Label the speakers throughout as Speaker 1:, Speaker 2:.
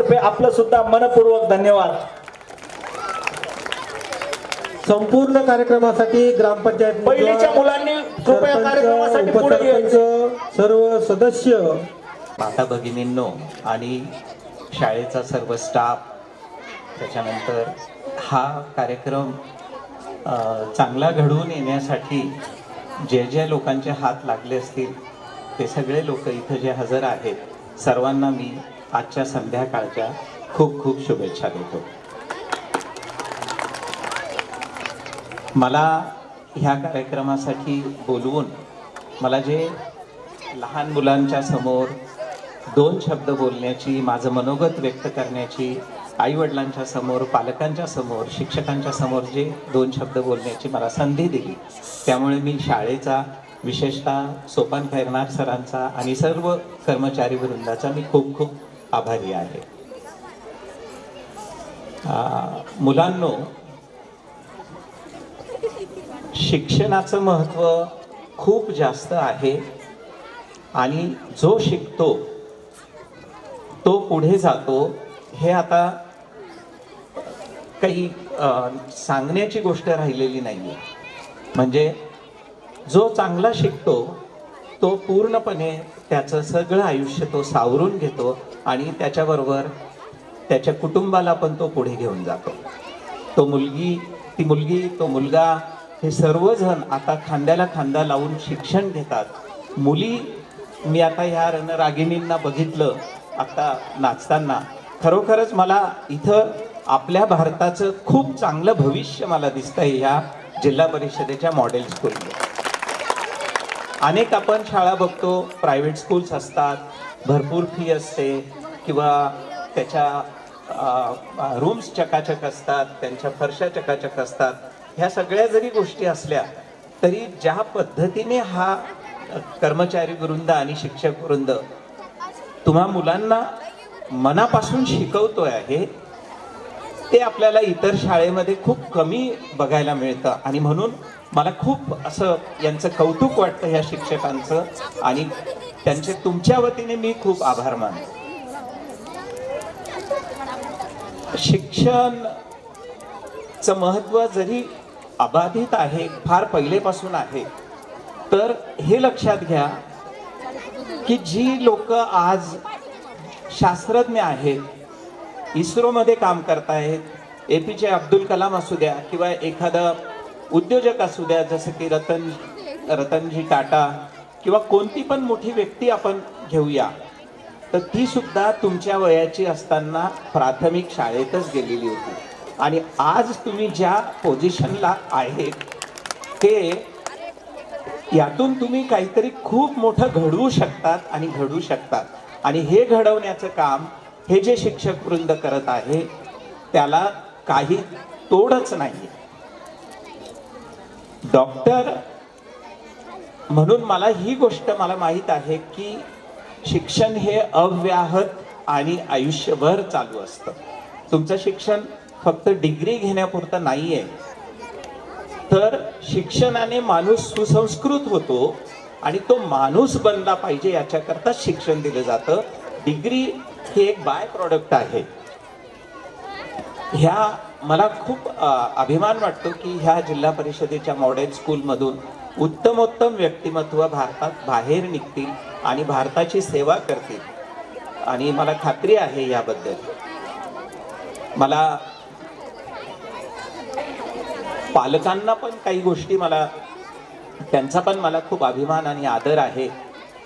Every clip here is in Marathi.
Speaker 1: तर्फे आपलं सुद्धा मनपूर्वक धन्यवाद।
Speaker 2: संपूर्ण कार्यक्रमासाठी ग्रामपंचायत
Speaker 1: पहिलीच्या मुलांनी कृपया कार्यक्रमासाठी पुढे यायचं।
Speaker 2: सर्व सदस्य,
Speaker 3: माता भगिनींनो आणि शाळेचा सर्व स्टाफ, त्याच्यानंतर हा कार्यक्रम चांगला घडवून येण्यासाठी जे जे लोकांचे हात लागले असतील ते सगळे लोक इथं जे हजर आहेत, सर्वांना मी आजच्या संध्याकाळच्या खूप खूप शुभेच्छा देतो। मला ह्या कार्यक्रमासाठी बोलवून मला जे लहान मुलांच्या समोर दोन शब्द बोलण्याची, माझं मनोगत व्यक्त करण्याची, आईवडिलांच्या समोर, पालकांच्या समोर, शिक्षकांच्या समोर जे दोन शब्द बोलण्याची मला संधी दिली, त्यामुळे मी शाळेचा, विशेषतः सोपान खैरनार सरांचा आणि सर्व कर्मचारी वृंदाचा मी खूप खूप आभारी आहे। मुलांनो, शिक्षणाचं महत्त्व खूप जास्त आहे आणि जो शिकतो तो पुढे जातो, हे आता काही सांगण्याची गोष्ट राहिलेली नाही आहे। म्हणजे जो चांगला शिकतो तो पूर्णपणे त्याचं सगळं आयुष्य तो सावरून घेतो आणि त्याच्याबरोबर त्याच्या कुटुंबाला पण तो पुढे घेऊन जातो। ती मुलगी, तो मुलगा, हे सर्वजण आता खांद्याला खांदा लावून शिक्षण घेतात। मुली, मी आता ह्या रणरागिणींना बघितलं आता नाचताना, खरोखरच मला इथं आपल्या भारताचं खूप चांगलं भविष्य मला दिसतंय ह्या जिल्हा परिषदेच्या मॉडेल स्कूलमध्ये। अनेक आपण शाळा बघतो, प्रायव्हेट स्कूल्स असतात, भरपूर फी असते किंवा त्याच्या रूम्स चकाचक असतात, त्यांच्या फरशा चकाचक असतात। ह्या सगळ्या जरी गोष्टी असल्या तरी ज्या पद्धतीने हा कर्मचारी वृंद आणि शिक्षक वृंद तुम्हा मुलांना मनापासून शिकवतोय आहे, ते आपल्याला इतर शाळेमध्ये खूप कमी बघायला मिळतं आणि म्हणून मला खूप असं यांचं कौतुक वाटतं ह्या शिक्षकांचं आणि त्यांचे तुमच्या वतीने मी खूप आभार मानतो। शिक्षणाचं महत्त्व जरी अबाधित आहे, फार पहिलेपासून आहे, तर हे लक्षात घ्या की जी लोक आज शास्त्रज्ञ आहेत, इस्रोमध्ये काम करतायत, APJ अब्दुल कलाम असू द्या किंवा एखादा उद्योजक असू द्या, जसं की रतनजी टाटा किंवा कोणती पण मोठी व्यक्ती आपण घेऊया, तर ती सुद्धा तुमच्या वयाची असताना प्राथमिक शाळेतच गेलेली होती आणि आज तुम्ही ज्या पोझिशनला आहेत ते यातून तुम्ही काहीतरी खूप मोठं घडवू शकतात आणि घडवू शकतात आणि हे घडवण्याचं काम हे जे शिक्षक वृंद करत आहे त्याला काही तोडच नाही। डॉक्टर म्हणून मला ही गोष्ट मला माहीत आहे की शिक्षण हे अव्याहत आणि आयुष्यभर चालू असतं। तुमचं शिक्षण फक्त डिग्री घेण्यापुरतं नाही आहे, तर शिक्षणाने माणूस सुसंस्कृत होतो आणि तो माणूस बनला पाहिजे याच्याकरता शिक्षण दिलं जातं। डिग्री हे एक बाय प्रॉडक्ट आहे। ह्या मला खूप अभिमान वाटतो की ह्या जिल्हा परिषदेच्या मॉडेल स्कूलमधून उत्तमोत्तम व्यक्तिमत्व भारतात बाहेर निघतील आणि भारताची सेवा करतील आणि मला खात्री आहे याबद्दल। मला पालकांना पण काही गोष्टी त्यांचा पण मला खूप अभिमान आणि आदर आहे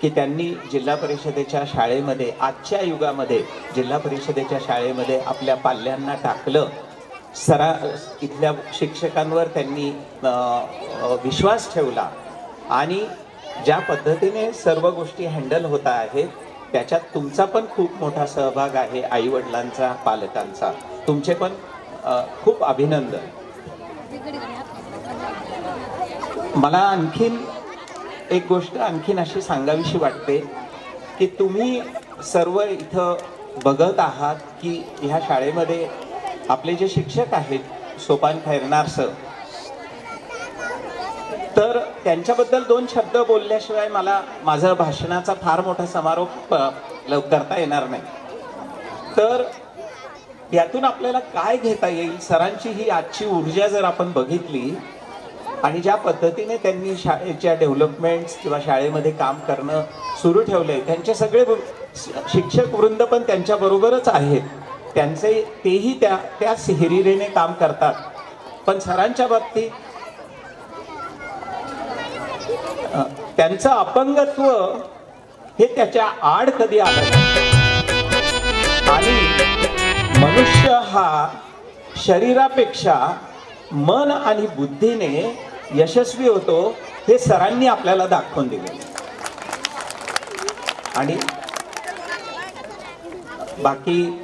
Speaker 3: की त्यांनी जिल्हा परिषदेच्या शाळेमध्ये, आजच्या युगामध्ये जिल्हा परिषदेच्या शाळेमध्ये आपल्या पाल्यांना टाकलं। इथल्या शिक्षकांवर त्यांनी विश्वास ठेवला आणि ज्या पद्धतीने सर्व गोष्टी हँडल होत आहेत त्याच्यात तुमचा पण खूप मोठा सहभाग आहे, आई वडिलांचा, पालकांचा। तुमचे पण खूप अभिनंदन। मला आणखीन एक गोष्ट अशी सांगावीशी वाटते की तुम्ही सर्व इथं बघत आहात की ह्या शाळेमध्ये आपले जे शिक्षक आहेत सोपान खैरनार सर, तर त्यांच्याबद्दल दोन शब्द बोलल्याशिवाय मला माझा भाषणाचा फार मोठा समारोप करता येणार नाही। तर यातून आपल्याला काय घेता येईल. सरांची ही आजची ऊर्जा जर आपण बघितली आणि ज्या पद्धतीने त्यांनी शाळेच्या डेव्हलपमेंट्स किंवा शाळेमध्ये काम करणं सुरू ठेवलंय, त्यांचे सगळे शिक्षक वृंद पण त्यांच्याबरोबरच आहेत. तेही त्याच हिरिरीने काम करतात. पण सरांच्या बाबतीत त्यांचं अपंगत्व हे त्याच्या आड कधी आलं नाही. आणि मनुष्य हा शरीरापेक्षा मन आणि बुद्धीने यशस्वी होतो हे सरांनी आपल्याला दाखवून दिले. आणि बाकी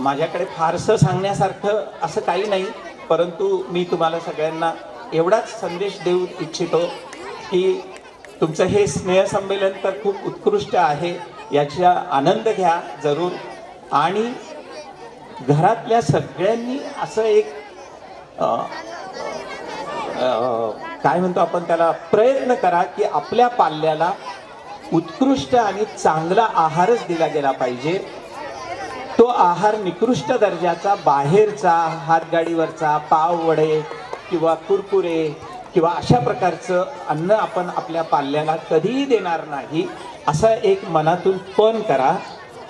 Speaker 3: माझ्याकडे फारसं सांगण्यासारखं असं काही नाही, परंतु मी तुम्हाला सगळ्यांना एवढाच संदेश देऊ इच्छितो की तुमचं हे स्नेहसंमेलन तर खूप उत्कृष्ट आहे, याचा आनंद घ्या जरूर. आणि घरातल्या सगळ्यांनी असं एक काय म्हणतो आपण त्याला, प्रयत्न करा की आपल्या पाल्याला उत्कृष्ट आणि चांगला आहारच दिला गेला पाहिजे. तो आहार निकृष्ट दर्जाचा, बाहेरचा, हातगाडीवरचा, पाव वडे किंवा कुरकुरे किंवा अशा प्रकारचं अन्न आपण आपल्या पाल्याला कधीही देणार नाही, असा एक मनातून पण करा.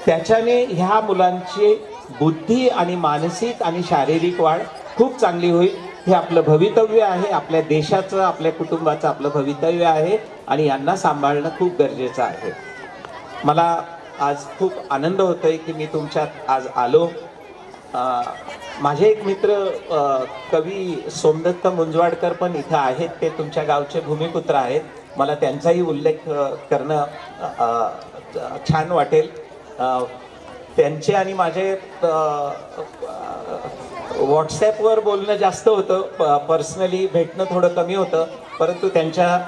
Speaker 3: त्याच्याने ह्या मुलांची बुद्धी आणि मानसिक आणि शारीरिक वाढ खूप चांगली होईल. हे आपलं भवितव्य आहे, आपल्या देशाचं, आपल्या कुटुंबाचं आपलं भवितव्य आहे आणि यांना सांभाळणं खूप गरजेचं आहे. मला आज खूप आनंद होतोय की मी तुमच्यात आज आलो. माझे एक मित्र कवी सोमदत्त मुंजवाडकर पण इथं आहेत. ते तुमच्या गावचे भूमिपुत्र आहेत. मला त्यांचाही उल्लेख करणं छान वाटेल. त्यांचे आणि माझे व्हॉट्सॲपवर बोलणं जास्त होतं, पर्सनली भेटणं थोडं कमी होतं, परंतु त्यांच्या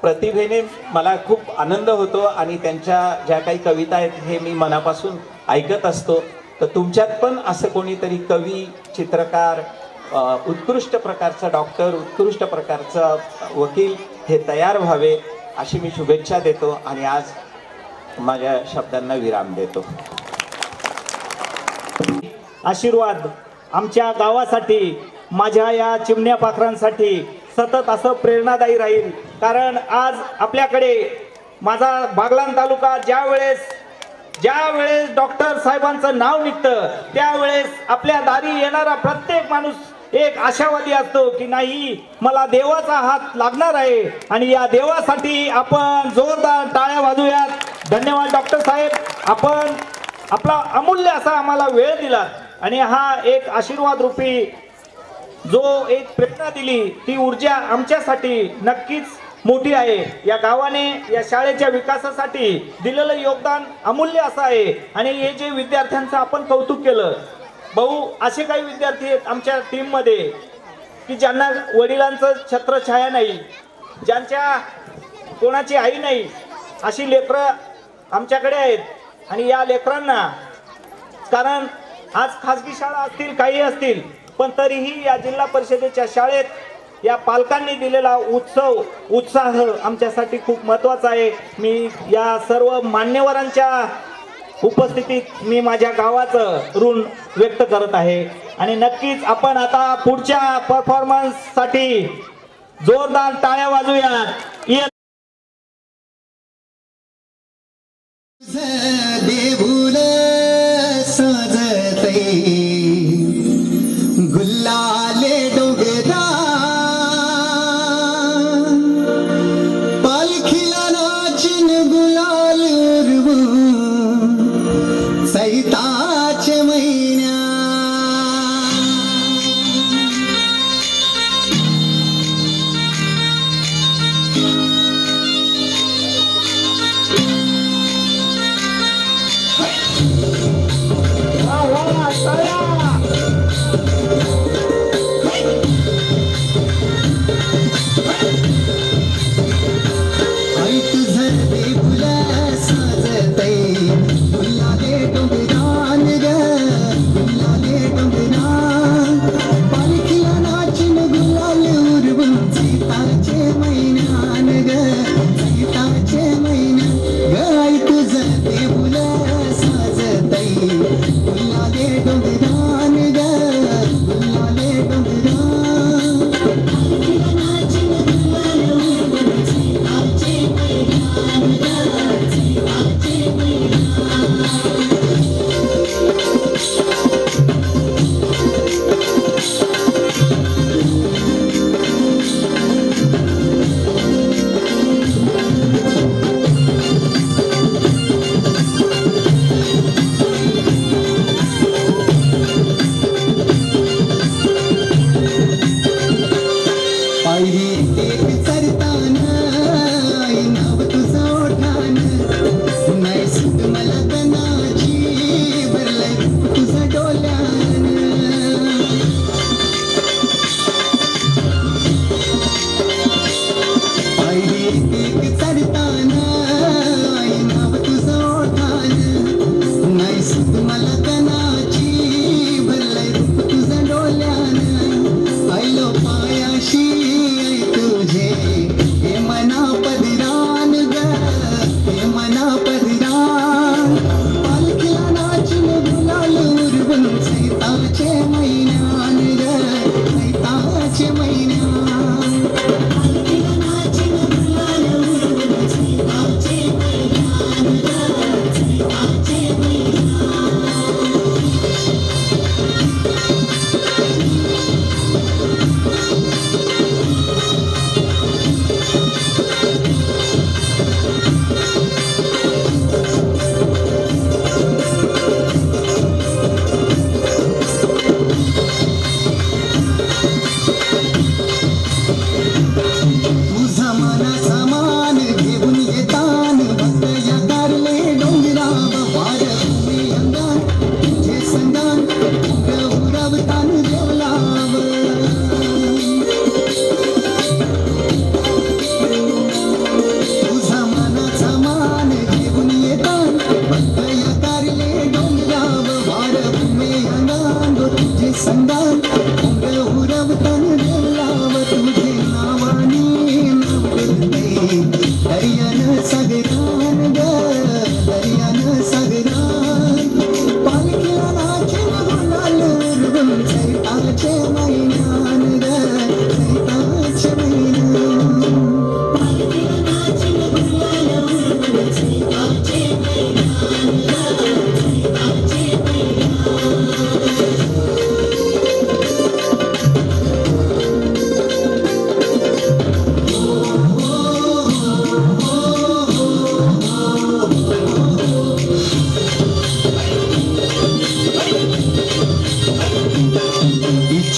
Speaker 3: प्रतिभेने मला खूप आनंद होतो आणि त्यांच्या ज्या काही कविता आहेत हे मी मनापासून ऐकत असतो. तर तुमच्यात पण असं कोणीतरी कवी, चित्रकार, उत्कृष्ट प्रकारचा डॉक्टर, उत्कृष्ट प्रकारचा वकील हे तयार व्हावे अशी मी शुभेच्छा देतो आणि आज माझ्या शब्दांना विराम देतो.
Speaker 1: आशीर्वाद आमच्या गावासाठी, माझ्या या चिमण्या पाखरांसाठी सतत असं प्रेरणादायी राहील. कारण आज आपल्याकडे माझा बागलाण तालुका ज्यावेळेस डॉक्टर साहेबांचं नाव निघतं त्यावेळेस आपल्या दारी येणारा प्रत्येक माणूस एक आशावादी असतो की नाही, मला देवाचा हात लागणार आहे. आणि या देवासाठी आपण जोरदार टाळ्या वाजूयात. धन्यवाद डॉक्टर साहेब, आपण आपला अमूल्य असा आम्हाला वेळ दिला आणि हा एक आशीर्वाद रूपी जो एक प्रेरणा दिली, ती ऊर्जा आमच्यासाठी नक्कीच मोठी आहे. या गावाने या शाळेच्या विकासासाठी दिलेलं योगदान अमूल्य असं आहे. आणि हे जे विद्यार्थ्यांचं आपण कौतुक केलं, भाऊ असे काही विद्यार्थी आहेत आमच्या टीममध्ये की ज्यांना वडिलांचं छत्रछाया नाही, ज्यांच्या कोणाची आई नाही, अशी लेकरं आमच्याकडे आहेत. आणि या लेकरांना, कारण आज खाजगी शाळा असतील, काही असतील, पण तरीही या जिल्हा परिषदेच्या शाळेत या पालकांनी दिलेला उत्साह आमच्यासाठी खूप महत्त्वाचा आहे. मी या सर्व मान्यवरांच्या उपस्थितीत मी माझ्या गावाचं ऋण व्यक्त करत आहे. आणि नक्कीच आपण आता पुढच्या परफॉर्मन्ससाठी जोरदार टाळ्या वाजूयात.
Speaker 4: देऊळ सजतै गुल्लाले डोंगरा, पालखीला नाचिन गुलाल उरवून सैताचे महिन्या.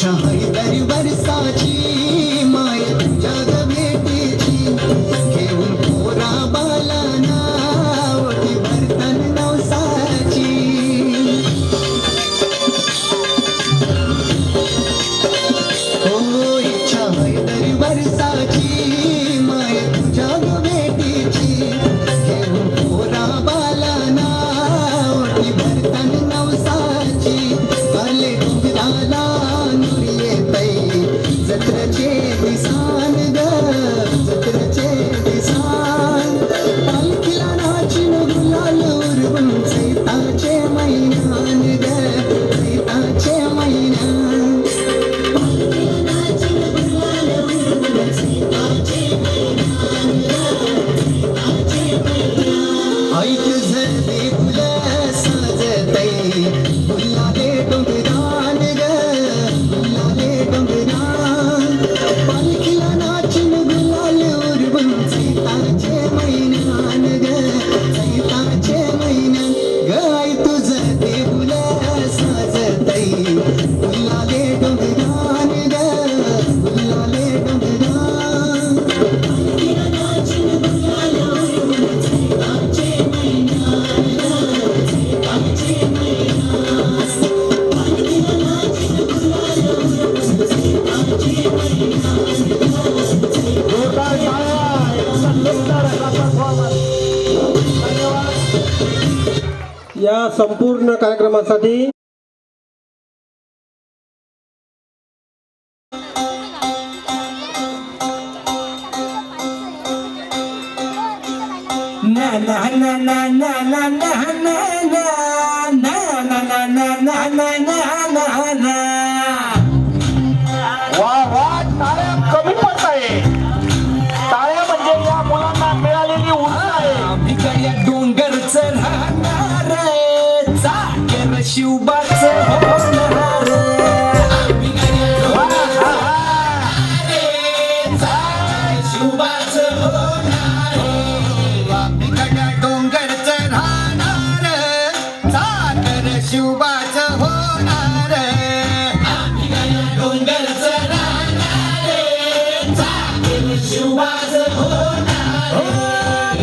Speaker 4: इच्छा हैदरी वर्षाची माय जग भेटीची घेऊन पोरा बालाना ओटी भरतन नवसाची हो इच्छा हैदरी वर्षाची माय जग भेटीची घेऊन पोरा बालाना ओटी भरतन नवसाची काले डोंगराला नूर येतय जत्रचे दिसान ग जत्रचे दिसान पालखीला नाचिन गुलाल उरवून चैताचे महिन्यान ग चैताचे महिन्यान ऐक झरते फुलं साजतय फुलाले डोंगरान ग फुलाले डोंगरान पालखीला नाचिन गुलाल उरवून चैताचे महिन्यान ग चैताचे महिन्यान ग आई तुझं ते फुलं साजतय फुलाले डोंगरान ग फुलाले डोंगरान पालखीला नाचिन गुलाल उरवून चैताचे
Speaker 1: जोरदार टाळ्या. एकदम सुंदर असा performance. धन्यवाद.
Speaker 2: या संपूर्ण कार्यक्रमासाठी
Speaker 5: na na na na na na na na na na na na na na na na na
Speaker 1: वा वा टाळ्या कमी पडत आहे. टाळ्या म्हणजे या मुलांना मिळालेली ऊर्जा आहे.
Speaker 5: भिकाऱ्या डोंगरच राहणार चाकर शिवबाच होणार शिवबाच
Speaker 4: डोंगरच राहणार चाकर शिवबाच होणार
Speaker 5: डोंगरच राहणार चाकर शिवबाच होणार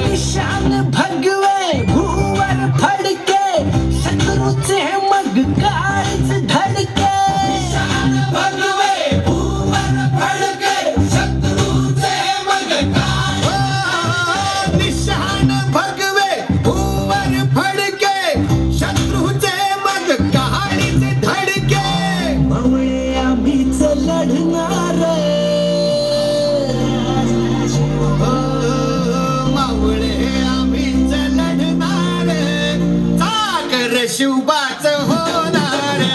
Speaker 5: निशान भगवे भुवर फडके शत्रूचे मग काळीच धडके भगवे भुवर फडके शत्रूचे मग
Speaker 4: निशान भगवे भुवर फडके शत्रूचे मग कहाणीचे धडके
Speaker 5: मावळे आम्हीच लढणार
Speaker 4: मावळे आम्हीच लढणार चाकर शिवबाच होणार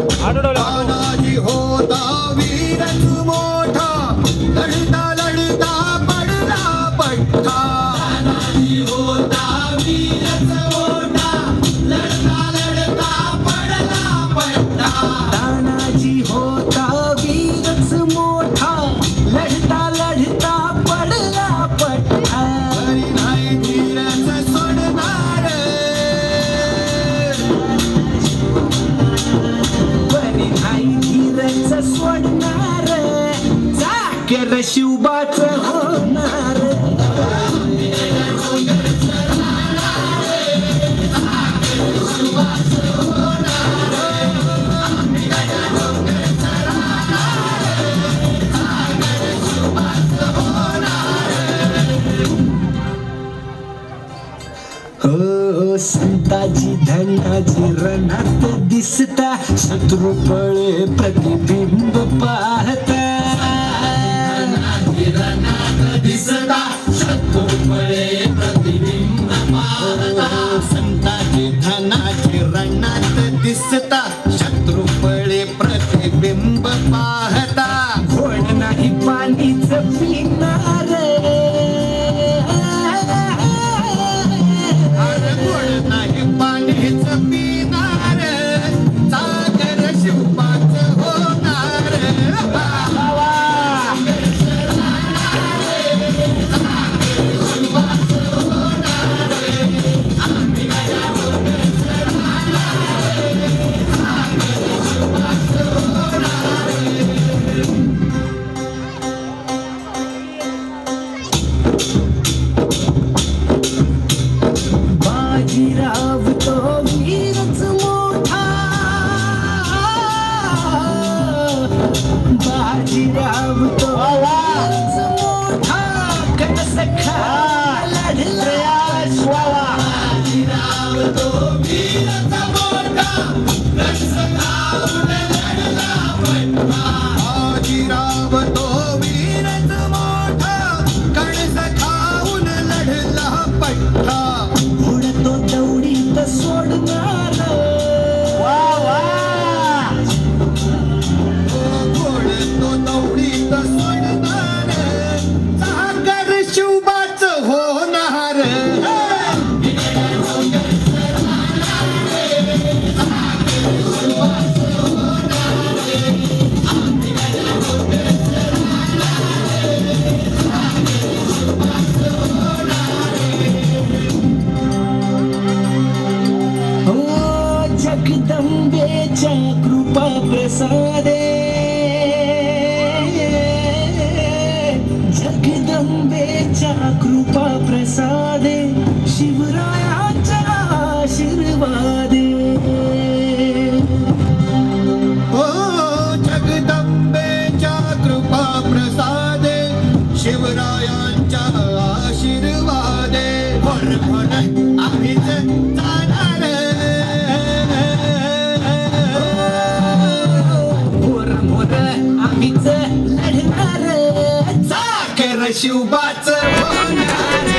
Speaker 4: तानाजी होता वीरच मोठा लढता लढता पडला पट्टा तानाजी होता वीरच मोठा लढता लढता पडला पट्टा
Speaker 5: तानाजी होता वीरच मोठा लढता लढता पडला पट्टा
Speaker 4: तरी नाही धीरच सोडणार
Speaker 5: बरी नाही धीरच सोडणार चाकर शिवबाच होणार हो संताजी धनाजी रणात दिसता शत्रू पळे प्रतिबिंब पाहता
Speaker 4: दिसता शत्रू पळे प्रतिबिंब पाहता संताजी धनाची रणात दिसता शत्रू पळे प्रतिबिंब पाहता
Speaker 5: घोड नाही पाणीच पिणार प्रसादे जगदंबेच्या कृपा प्रसादे शिवरायाच्या आशीर्वादे
Speaker 4: ओ जगदंबेच्या कृपा प्रसादे शिवरायांच्या आशीर्वादे भर भर आम्हीच जाणार
Speaker 5: मोर मोर आम्हीच लढणार
Speaker 4: चाकर शिवबाच होणार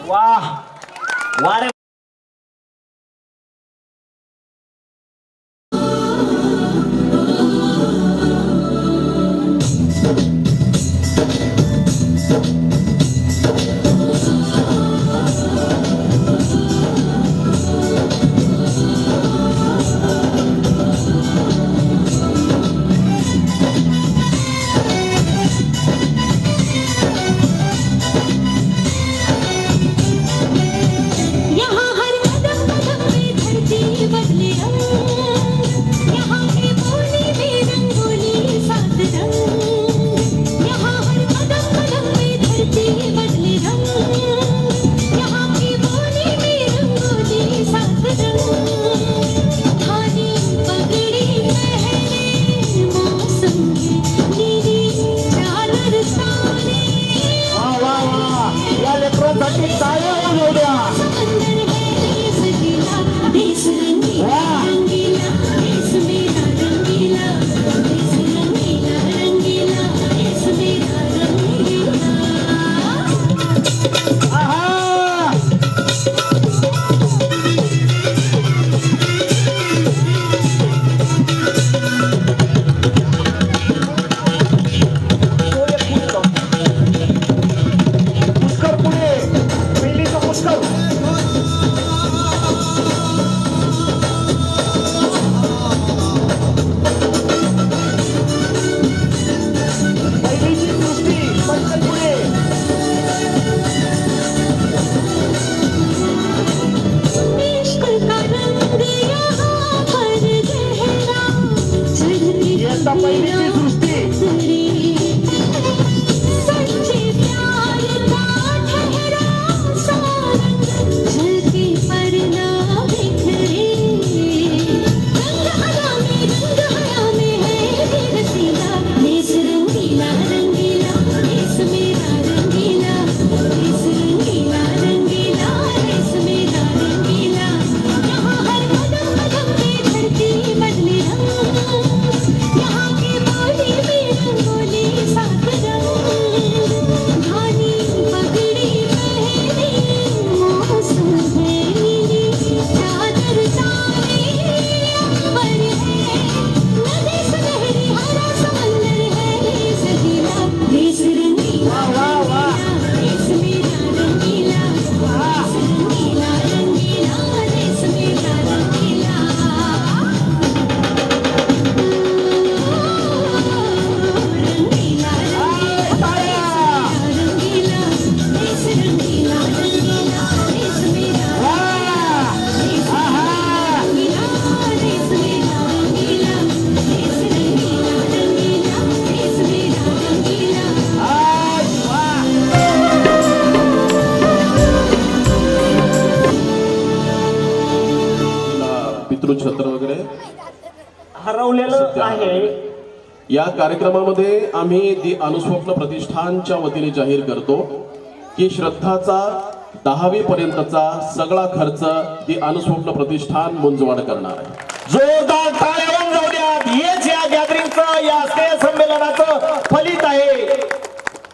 Speaker 1: वाह वारे
Speaker 6: यहाँ हर कदम कदम में धरती बदले रंग यहाँ की बोली में रंगोली सात रंग यहाँ हर कदम कदम में धरती बदले रंग यहाँ की बोली में रंगोली सात रंग धानी पगड़ी पहने मौसम की नीली चादर ताने
Speaker 1: वा वा वा या लेकरांसाठी टाळ्या वाजवू द्या.
Speaker 6: समंदर है देश गीला देश रंगीला रंगीला देश मेरा रंगीला देश रंगीला रंगीला देश मेरा रंगीला
Speaker 1: आहा पुष्कर पुढे पहिलीचं पुष्कर पहिलीची सृष्टी पटकन पुढे
Speaker 6: इश्क का रंग यहाँ पर गहरा चढ़ती
Speaker 1: येता पहिलीची सृष्टी
Speaker 6: सच्चे प्यार का ठहरा सारंग झलके पर ना बिखरे रंग हया में है रसीला देश रंगीला रंगीला देश मेरा रंगीला देश रंगीला रंगीला देश मेरा रंगीला यहाँ हर कदम कदम में धरती बदले रंग यहाँ की बोली में रंगोली सात रंग धानी पगड़ी पहने मौसम है नीली चादर ताने अंबर है नदी सुनहरी हरा समंदर है देश गीला देश रंगीला देश मेरा रंगीला देश रंगीला रंगीला देश मेरा रंगीला रंगीला रंगीला देश रंगीला रंगीला देश मेरा देश रंगीला देश मेरा रंगीला देश रंगीला रंगीला देश मेरा रंगीला
Speaker 7: पितृछत्र वगैरे
Speaker 1: हरवलेलं आहे.
Speaker 7: या कार्यक्रमामध्ये आम्ही दी अनुस्वप्न प्रतिष्ठानच्या वतीने जाहीर करतो की श्रद्धाचा 10वी पर्यंतचा सगळा खर्च दी अनुस्वप्न प्रतिष्ठान मुंजवाड करणार आहे.
Speaker 1: जोरदार टाळ्या वाजवू द्या. हेच या गॅदरिंगचं या स्नेह संमेलनाचं फलित आहे.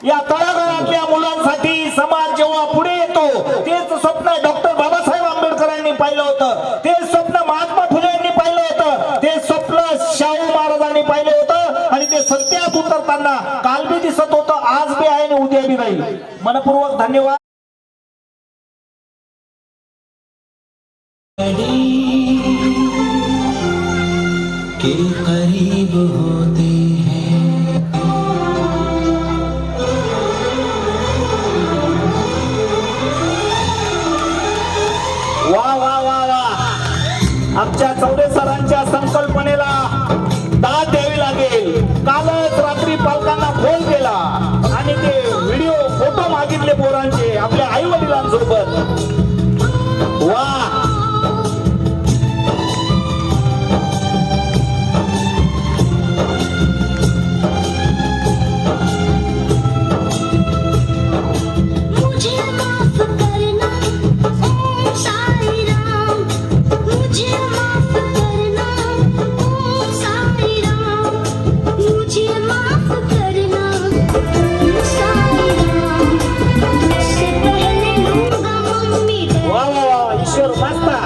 Speaker 1: या तळागाळातल्या मुलांसाठी समाज जेव्हा पुढे येतो तेच स्वप्न डॉक्टर बाबासाहेब आंबेडकरांनी पाहिलं होतं, तेच स्वप्न महात्मा फुले यांनी पाहिलं होतं, ते स्वप्न शाहू महाराजांनी पाहिलं होतं आणि ते सत्यात उतरताना काल बी दिसत होतं, आज बी आहे आणि उद्या बी राहील. मनपूर्वक धन्यवाद.
Speaker 5: डी
Speaker 4: के करीब होते हैं।
Speaker 1: वा वा वा वा, आमच्या चौरे सरांच्या संकल्पनेला दाद द्यावी लागेल. कालच रात्री पालकांना फोन केला आणि ते व्हिडिओ फोटो मागितले पोरांचे आपल्या आई वडिलांसोबत. वा,
Speaker 6: मुझे माफ करना ओ साईं राम, मुझे माफ करना ओ साईं राम, मुझे माफ करना ओ साईं राम, तुझसे पहले लूंगा मम्मी
Speaker 1: वा वा वा, ईश्वर मास्ता.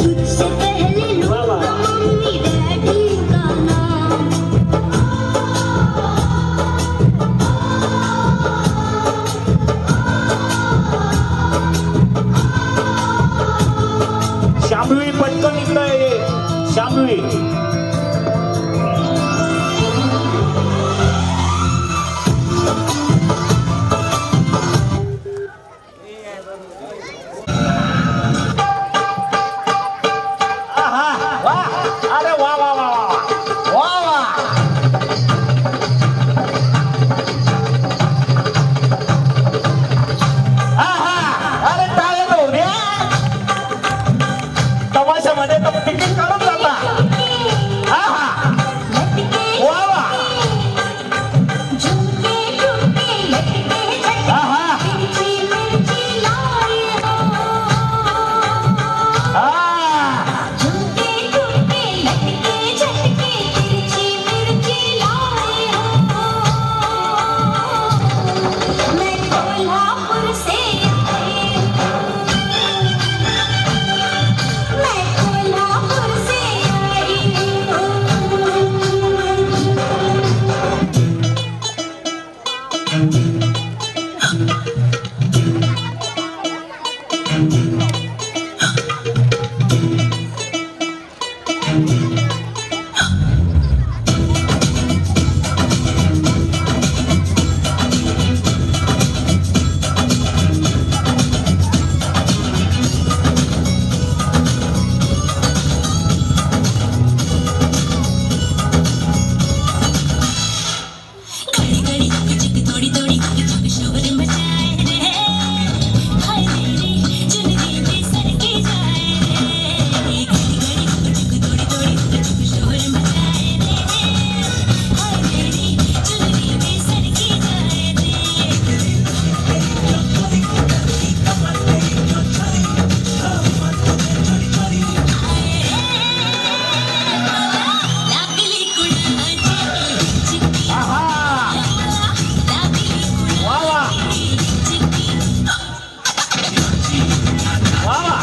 Speaker 6: तुझसे पहले लूंगा मम्मी डैडी का नाम.
Speaker 1: शांभवी पटकन इकडे ये. शांभवी, आहा, वा, अरे वा वा वा वा वा वा. आहा, अरे टाळ्या जाऊ द्या. तमाशामध्ये तर तिकीट काढून जाता. आहा, वा वा.
Speaker 6: झुमके झुमके लटके झटके
Speaker 1: आहा,
Speaker 6: मिर्ची मिर्ची लाई हो.
Speaker 1: आ,
Speaker 6: झुमके झुमके लटके झटके मिर्ची मिर्ची लाई हो. मैं कोल्हापुर से आई हूँ, मैं कोल्हापुर से आई हूँ. घड़ी घड़ी चिक थोड़ी थोड़ी चिक शोर मचाए रे, हाय मेरी चुनरी पे सर के जाए रे. घड़ी घड़ी चिक थोड़ी थोड़ी चिक शोर मचाए रे, हाय मेरी चुनरी पे सर के जाए रे. लागली कुणाची चिट्टी,
Speaker 1: आहा,
Speaker 6: लागली
Speaker 1: वा वा
Speaker 6: चिट्टी.
Speaker 1: वा वा.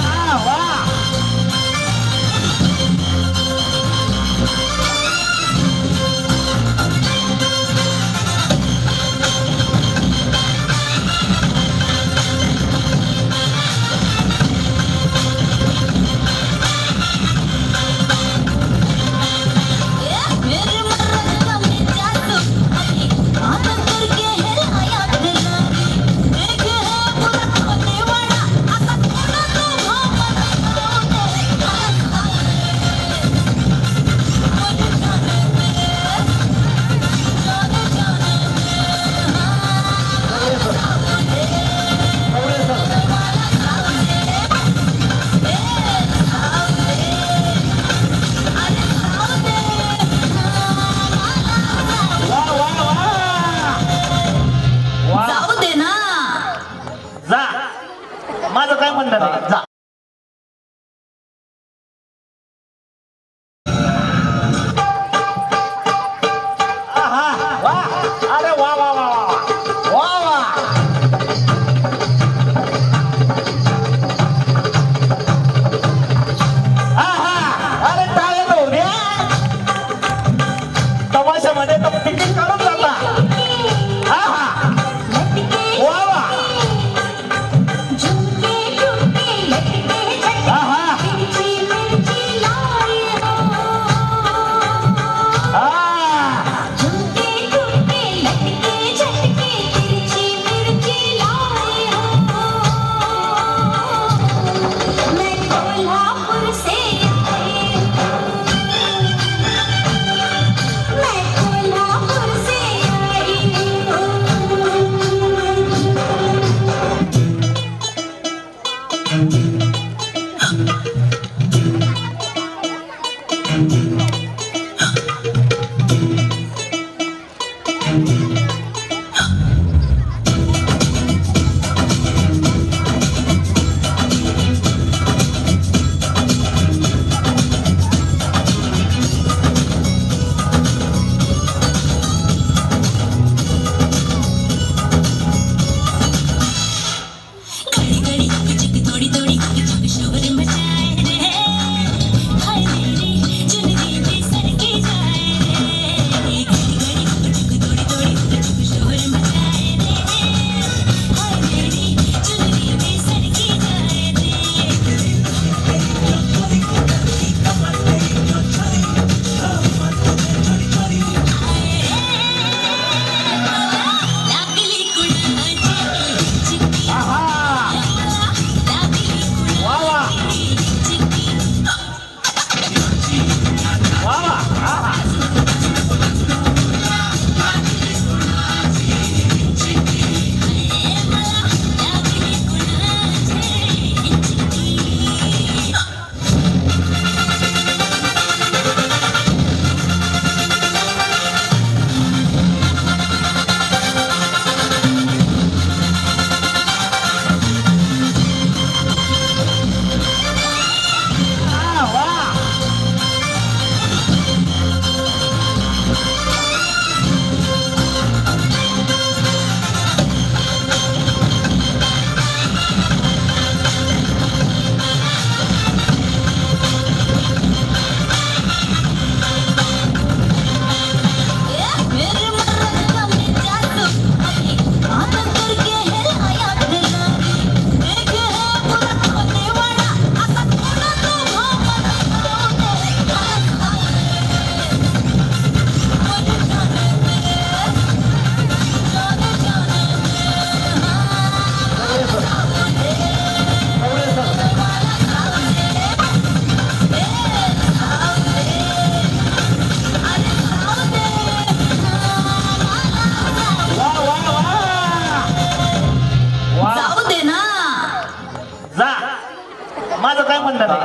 Speaker 1: आहा, वा.
Speaker 6: मेरे मर्द का मिजाज अभी आदत करके है हयात लगी. एक है बुरा होने वाला, आता थोड़ा तो भाव मत
Speaker 1: वा वा वा.
Speaker 6: जाऊ दे ना.
Speaker 1: जा, माझं काय म्हणणं नाही. जा. आहा, वा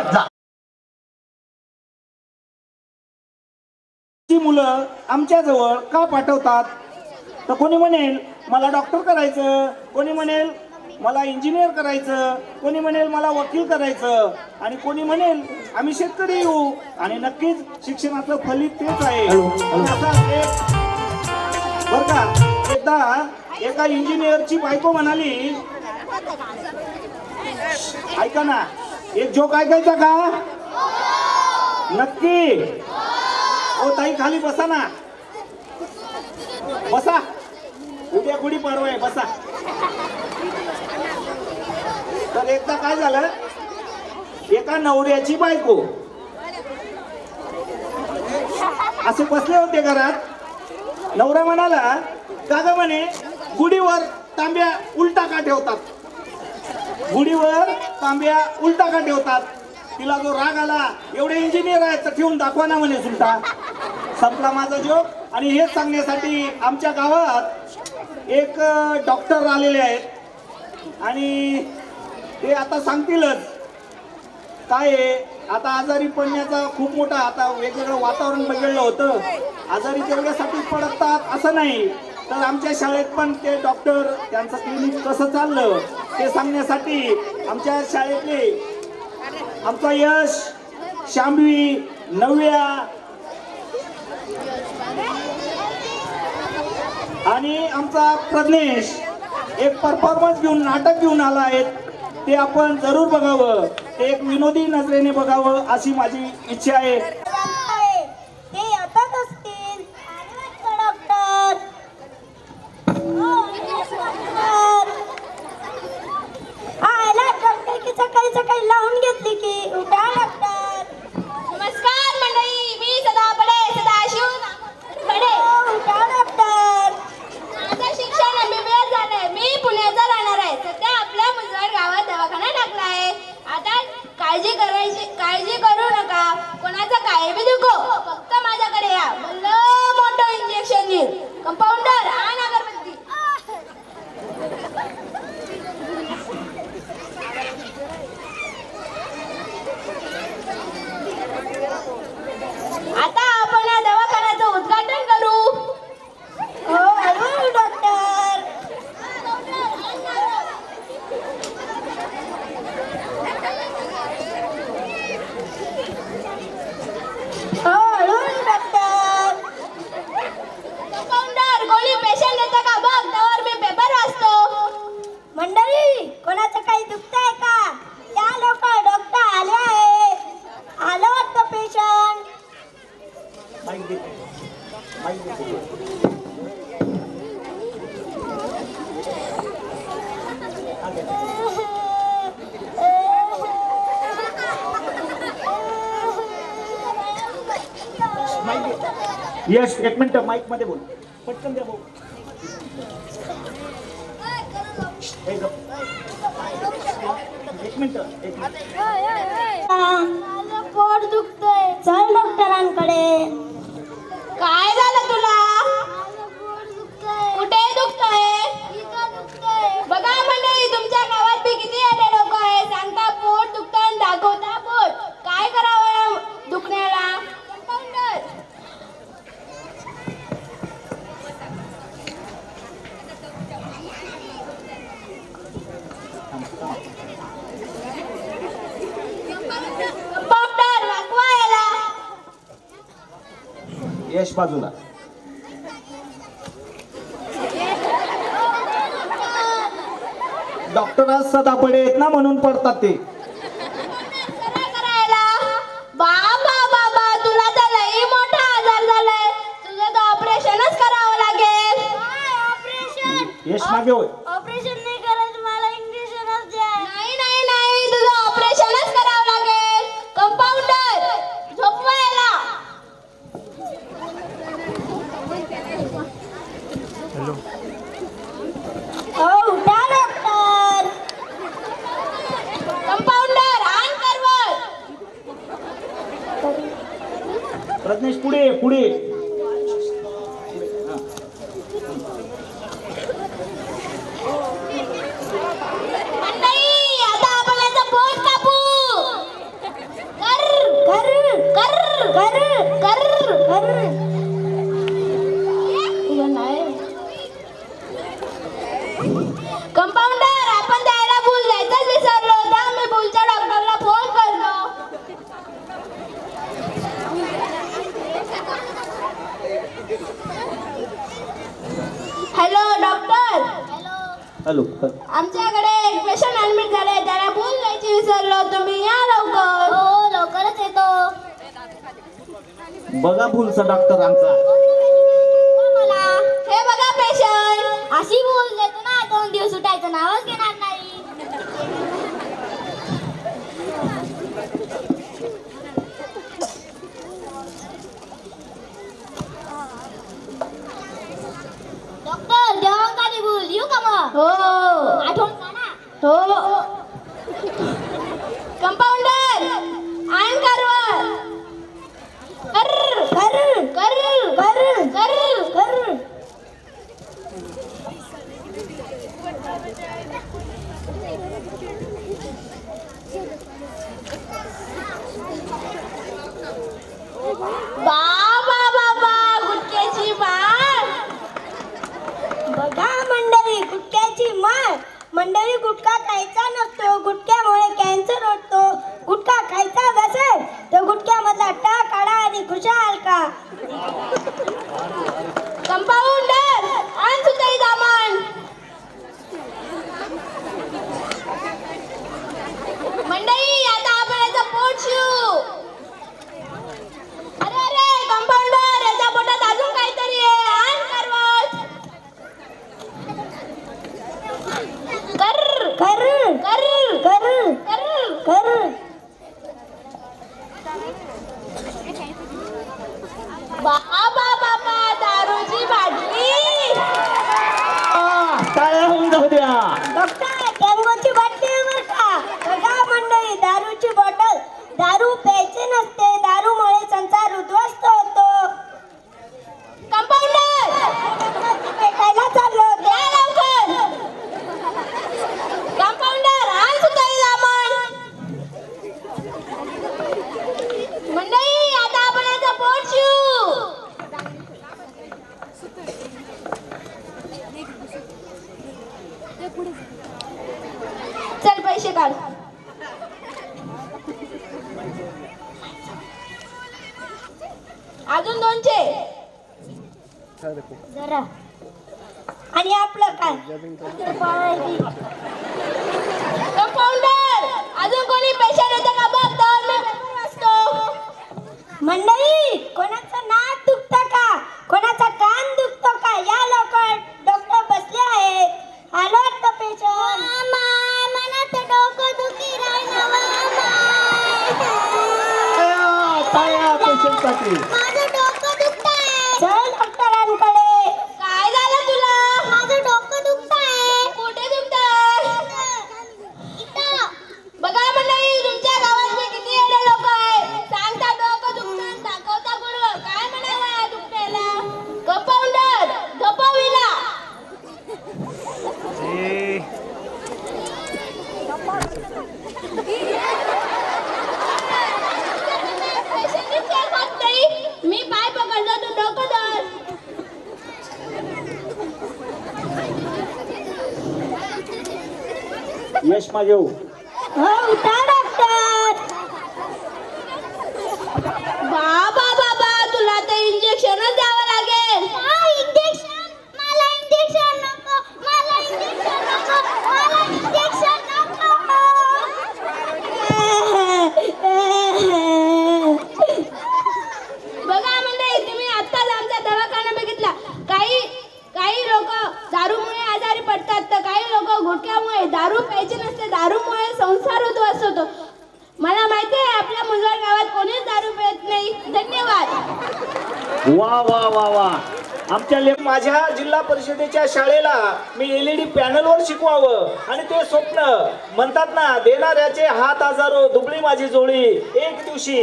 Speaker 5: धन्यवाद जा.
Speaker 1: ती मुलं आमच्याजवळ का पाठवतात? तर कोणी म्हणेल मला डॉक्टर करायचं, कोणी म्हणेल मला इंजिनियर करायचं, कोणी म्हणेल मला वकील करायचं, आणि कोणी म्हणेल आम्ही शेतकरी येऊ. आणि नक्कीच शिक्षणाचं फलित तेच आहे. बर का, एकदा एका इंजिनियरची बायको म्हणाली, ऐका ना, एक जोक ऐकायचा का? नक्की. ओ ताई खाली बसा ना, बसा, उद्या गुढी पाडवा आहे, बसा. तर एकदा काय झालं, एका नवऱ्याची बायको असे बसले होते घरात. नवरा म्हणाला, का ग म्हणे गुढीवर तांब्या उलटा का ठेवतात? गुढीवर तांब्या उलटा का ठेवतात? तिला जो राग आला, एवढे इंजिनियर आहेत तर ठेवून दाखवा ना म्हणे सुलटा. संपला माझा जोक. आणि हेच सांगण्यासाठी आमच्या गावात एक डॉक्टर आलेले आहेत आणि ते आता सांगतीलच काय आहे. आता आजारी पडण्याचा खूप मोठा, आता वेगवेगळं वातावरण बिघडलं होतं, आजारी तेवढ्यासाठी पडतात असं नाही, तर आमच्या शाळेत पण ते डॉक्टर त्यांचं क्लिनिक कसं चाललं ते सांगण्यासाठी आमच्या शाळेतले आमचा यश, शांभवी, नव्या आणि आमचा प्रज्ञेश एक परफॉर्मन्स घेऊन, नाटक घेऊन आला आहे. ते आपण जरूर बघावं, ते एक विनोदी नजरेने बघावं अशी माझी इच्छा आहे.
Speaker 6: ते येतच असतील. डॉक्टर की सकाळी सकाळी लावून घेतली की उठा डॉक्टर. नमस्कार मंडळी, मी सदाशिव बडे. उठा डॉक्टर. माझं शिक्षण MBBS झालंय. मी पुण्याचा राहणार आहे. सध्या आपल्या मुलगाड गावात दवाखाना टाकला आहे. आता काळजी करू नका, कोणाचा काय बी दुखो, फक्त माझ्याकडे या, भलं मोठं इंजेक्शन देईल. कंपाऊंडर आण अगरबत्ती. आता आपण या दवाखान्याचं उद्घाटन करू. हो हळूहळू डॉक्टर. हो हळूहळू डॉक्टर. कंपाऊंडर कोणी पेशंट येतं का बघ, त्यावर मी पेपर वाचतो. मंडळी कोणाचं काही दुखतंय का? त्या लोक डॉक्टर आले आहे. आलं वाटतं पेशंट.
Speaker 1: यश एक मिनिट माईक मध्ये बोल, पटकन द्या भाऊ. एक मिनिट.
Speaker 6: पोट दुखतंय, चल डॉक्टरांकडे. काय झालं तुला? कुठे दुखतंय? बघा मंडळी, तुमच्या गावात बी किती येडे लोक आहे, सांगता पोट दुखतं, दाखवता पोट. काय करावं दुखण्याला? कंपाऊंडर वाकवा याला.
Speaker 1: यश बाजूला. डॉक्टर सदा पडे आहेत ना, म्हणून पडतात ते.
Speaker 6: करायला बाबा बाबा, तुला तर लई मोठा आजार झालाय. तुझं तर ऑपरेशनच करावं लागेल. ऑपरेशन?
Speaker 1: यश मागे होय.
Speaker 6: ऑपरेशन नाही करायचं, मला इंजेक्शनच द्या. नाही नाही नाही, तुझं ऑपरेशनच करावं लागेल. कंपाऊंडर झोपवा याला. हो उठा डॉक्टर. कंपाऊंडर आण करवळ.
Speaker 1: प्रज्ञेश पुढे पुढे.
Speaker 6: मंडळी, आता आपण याचं पोट कापू. कंपाऊंडर, आपण द्यायला भूल द्यायचंच विसरलो होता. मी भूलच्या डॉक्टरला फोन करतो. Hello doctor.
Speaker 1: हॅलो.
Speaker 6: आमच्याकडे एक पेशंट ऍडमिट झाले, त्याला भूल द्यायची विसरलो. तुम्ही या लवकर. हो लवकरच येतो.
Speaker 1: बघा भूलचा डॉक्टर आमचा.
Speaker 6: हे बघा पेशंट, अशी भूल देतो ना 2 दिवस उठायचं नावच घेणार नाही. डॉक्टर देवांकाली भूल येऊ का मग? हो आठवण ना. हो. कंपाऊंडर आयन कारवर. कर कर कर कर कर कर. बाबा बाबा गुटक्याची माळ. बघा मंडळी, गुटक्याची माळ. मंडळी, गुटखा खायचा नसतो, गुटक्यामुळे कॅन्सर होतो. गुटखा खायचा नसेल तर गुटक्यामधला टा काढा आणि खुशाल का. कंपाऊंडर आण सुताई दामन. मंडळी, आता आपण याचा पोट शिवू. अरे अरे कंपाऊंडर, याच्या पोटात अजून काहीतरी आहे. आण करवत. कर कर कर कर कर कर. बाबा बाबा दारूची बाटली.
Speaker 1: टाळ्या होऊन जाऊ द्या.
Speaker 6: डॉक्टर डेंगूची बाटली बर का. बघा मंडळी, दारूची बॉटल. दारू प्यायचे नसते, दारूमुळे संसार उद्ध्वस्त होतो. कंपाऊंडर भेटायला चाललो, द्या लवकर. कंपाऊंडर आण सुताई दामन. मंडळी, आता आपण याचा पोट शिवू. चल पैसे काढ. अजून 200 जरा. आणि आपलं काय? कंपाऊंडर अजून कोणी पैसे देतं का बघ, तर मी पेपर वाचतो. मंडळी, कोणाचं नाक दुखतं का? कोणाचा कान दुखतो का? या लवकर, डॉक्टर बसले आहेत. आलो आता पेशंट. मला तर डोकं दुखी
Speaker 1: पेशंटसाठी.
Speaker 6: माझं डोकं दुखतंय. चल डॉक्टरांकडे. काय झालं तुला? माझं डोकं दुखतंय. कुठे दुखतंय? इथं. बघा मंडळी, तुमच्या गावात मी किती येडे लोक आहे. सांगता डोकं दुखतं, दाखवता गुडवं. काय म्हणावं या दुखण्याला? कंपाऊंडर गपविला. मी पाय पकडलो, तू डोकं धर.
Speaker 1: यश माझे हो.
Speaker 6: उठा डॉक्टर. बाबा बाबा, तुला तर इंजेक्शनच द्यावं लागेल. इंजेक्शन? मला इंजेक्शन नको. मला इंजेक्शन नको. मला इंजेक्शन नको. बघा मंडळी, तुम्ही आत्ताच आमचा दवाखाना बघितला. काही लोक दारूमुळे आजारी पडतात, तर काही लोक गुटख्यामुळे. दारू प्यायची नसते, दारूमुळे संसार उद्ध्वस्त होतो. मला माहिती आहे आपल्या मुलबाड गावात कोणीच दारू पित नाही. धन्यवाद.
Speaker 1: वा वा वा वा. माझ्या जिल्हा परिषदेच्या शाळेला मी LED पॅनलवर शिकवावं आणि ते स्वप्न म्हणतात ना, देणाऱ्याचे हात हजारो, दुबळी माझी जोळी. एक दिवशी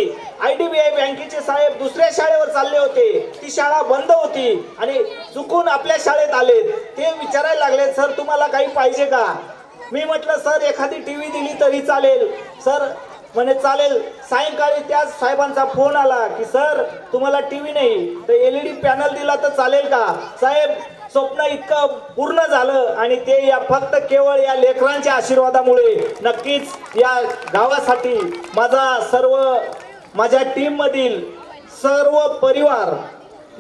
Speaker 1: IDBI बँकेचे साहेब दुसऱ्या शाळेवर चालले होते. ती शाळा बंद होती आणि चुकून आपल्या शाळेत आले. ते विचारायला लागले, सर तुम्हाला काही पाहिजे का? मी म्हटलं, सर एखादी TV दिली तरी चालेल. सर म्हणे चालेल. सायंकाळी त्याच साहेबांचा फोन आला की सर तुम्हाला टीव्ही नाही तर LED पॅनल दिला तर चालेल का? साहेब स्वप्न इतकं पूर्ण झालं आणि ते या फक्त केवळ या लेकरांच्या आशीर्वादामुळे. नक्कीच या गावासाठी माझ्या टीम मधील सर्व परिवार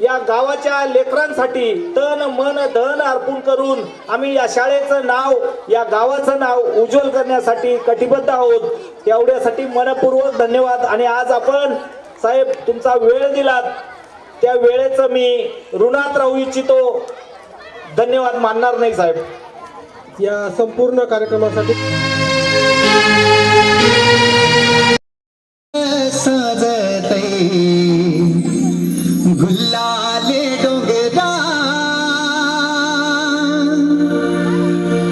Speaker 1: या गावाच्या लेकरांसाठी तन मन धन अर्पण करून आम्ही या शाळेचं नाव या गावाचं नाव उज्ज्वल करण्यासाठी कटिबद्ध आहोत. तेवढ्यासाठी मनपूर्वक धन्यवाद. आणि आज आपण साहेब तुमचा वेळ दिलात त्या वेळेचं मी ऋणात राहू इच्छितो. धन्यवाद मानणार नाही साहेब.
Speaker 2: या संपूर्ण कार्यक्रमासाठी
Speaker 4: सजतै गुलाले डोंगरा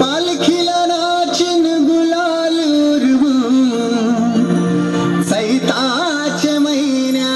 Speaker 4: पालखीला नाचिन गुलाल उरवून चैताच्या महिन्या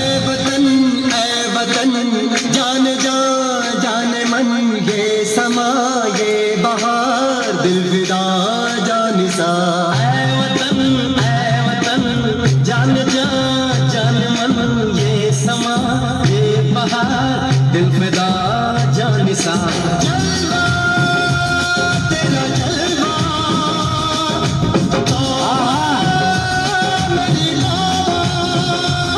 Speaker 4: ऐ वतन जान जा जान मन ये समा ये बहार दिल फिदा जानिसा ऐ वतन जान जा जान मन ये समा ये बहार दिल फिदा जानिसा जलवा तेरा जलवा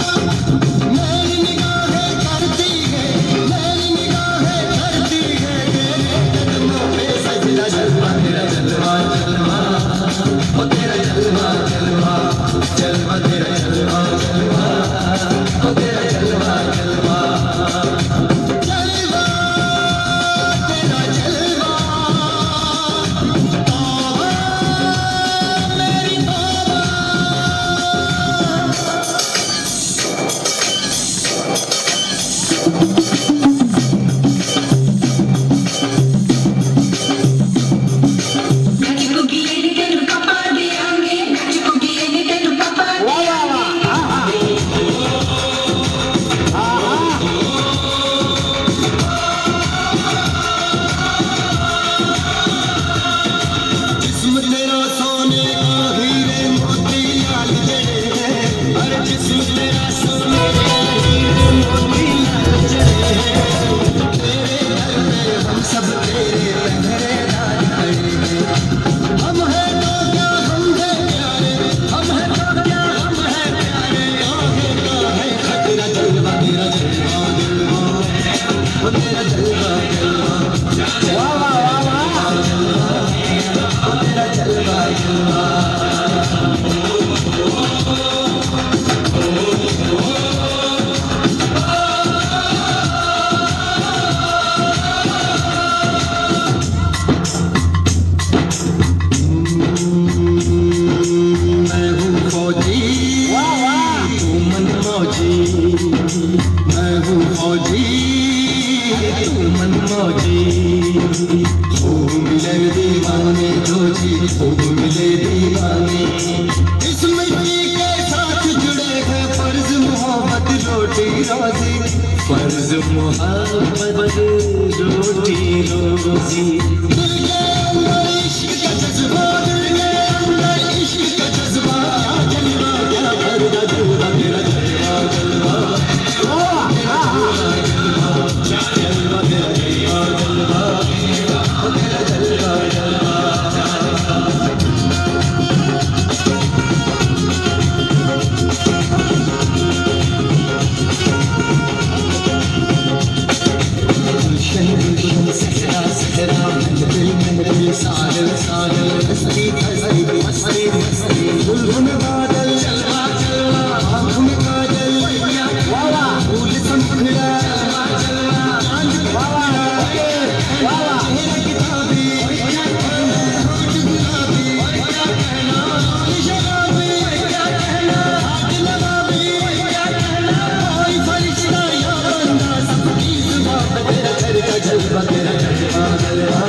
Speaker 4: मेरी निगाहें करती है मेरी निगाहें करती है तेरे कदमों पे सजदा जलवा तेरा जलवा जलवा ओ तेरा जलवा जलवा जलवा तेरा जलवा जलवा ओ तेरा जलवा जलवा जलवा तेरा जलवा तौबा मेरी तौबा जिस्म तेरा सोने का हीरे मोती लाल जड़े हैं अरे जिस्म तेरा सोने का हीरे मोती लाल जड़े हैं तेरे घर में हम सब तेरे पहरेदार खड़े हैं हम हैं तो क्या हम हैं प्यारे हम हैं तो क्या हम हैं प्यारे आगे का है खतरा जलवा तेरा जलवा जलवा ओ तेरा जलवा जलवा वाह वाह वाह वाह ओ तेरा जलवा जलवा मैं हूँ फौजी तू मन मौजी मैं हूँ फौजी तू मन मौजी खूब मिले दीवाने जोजी खूब मिले दीवाने इस मिट्टी के साथ जुड़े हैं फर्ज मोहब्बत रोटी रोजी फर्ज मोहब्बत रोटी रोजी दिल के अंदर इश्क का जज्बा दिल के अंदर इश्क का जज्बा क्या जलवा क्या भरदा जलवा तेरा जलवा जलवा जलवा तेरा जलवा जलवा तेरा जलवा जलवा गुलशन गुलशन सहरा सहरा दिल में दिल सागल सागल हंसी हंसी मस्ती मस्ती गुलगुन बादल चलवा चलवा आँख में काजल वाला फूल संखड़ा चलवा चलवा चांद वाला वाला चेहरा किताबी क्या कहना होठ गुलाबी क्या कहना शराबी क्या कहना हाथ नवाबी क्या कहना कोई फरिश्ता या बंदा सबकी जुबान पे तेरा घर का जलवा तेरा जलवा जलवा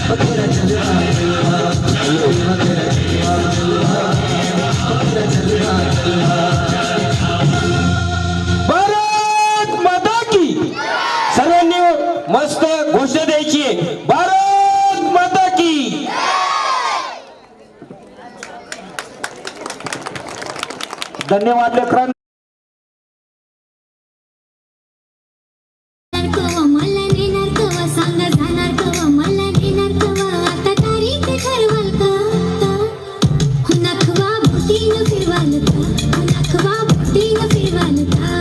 Speaker 4: ओ तेरा जलवा जलवा जलवा तेरा जलवा जलवा ओ तेरा जलवा जलवा
Speaker 5: भारत माता की सर्वांनी मस्त घोषणा द्यायची आहे. भारत माता की धन्यवाद लेकरांनो.
Speaker 6: कवा मला नेणार कवा सांग जाणार कवा मला नेणार कवा आता तारीख ठरवाल का नखवा बुटीन फिरवाल का नखवा बुटीन फिरवाल का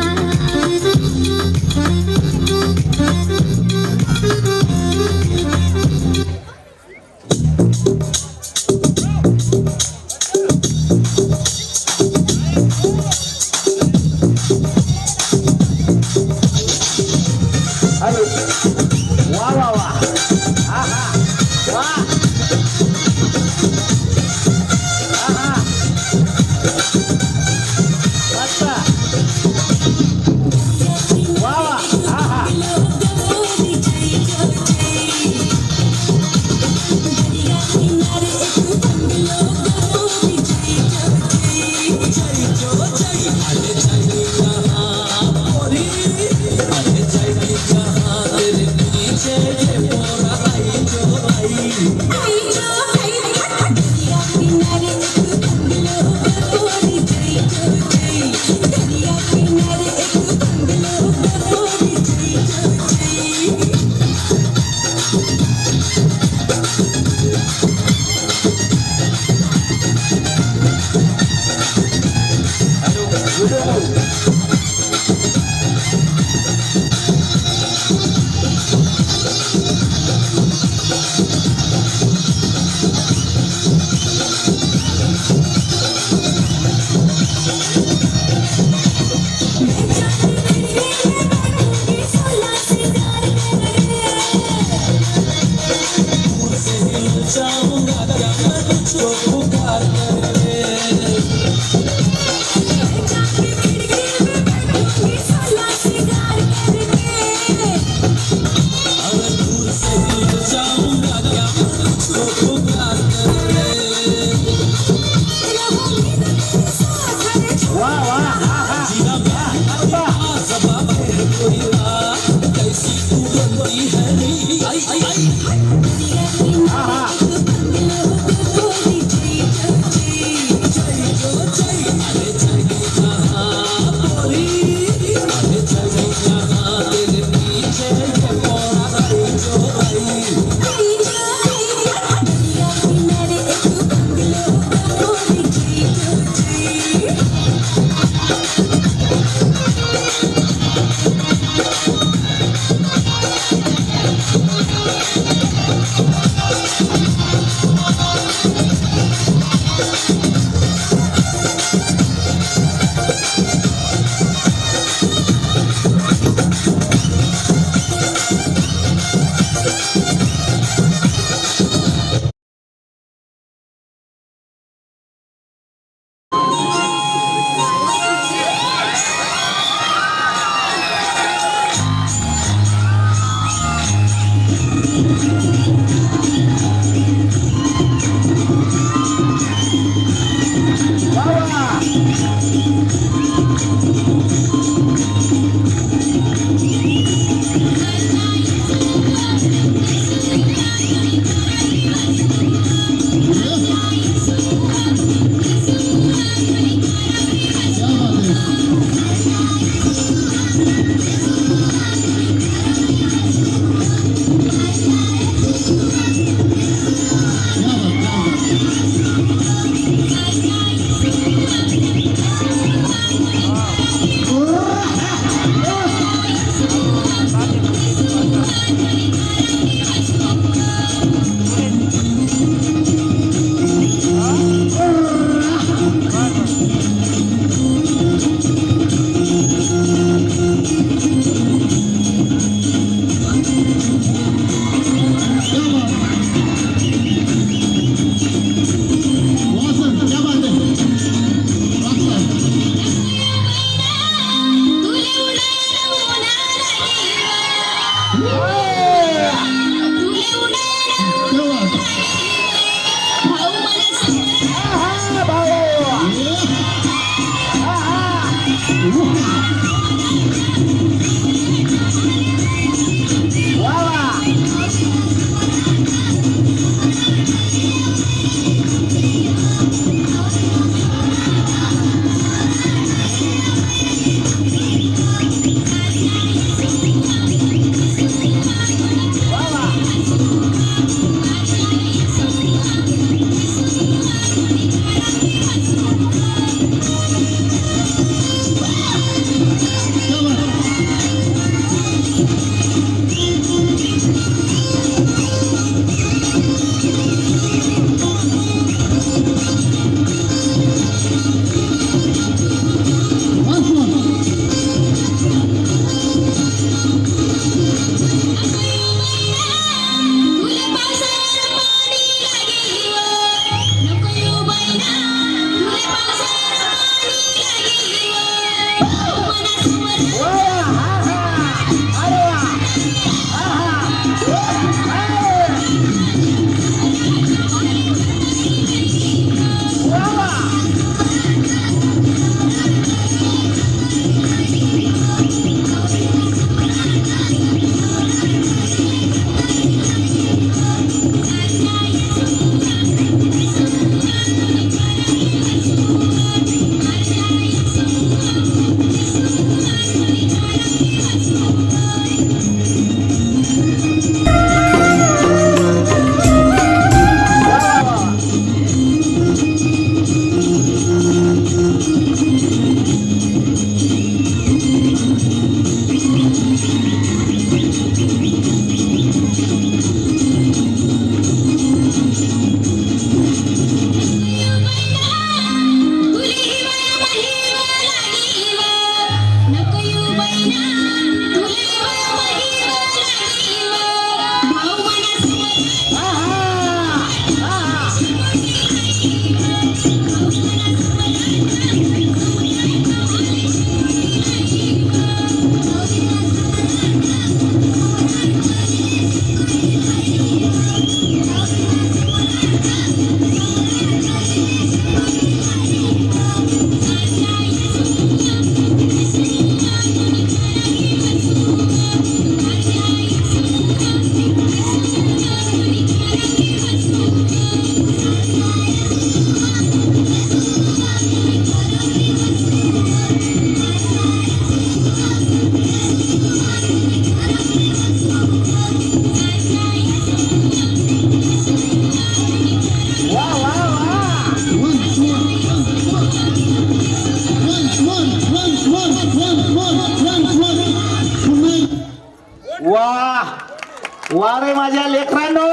Speaker 1: वारे माझ्या लेकरांनो,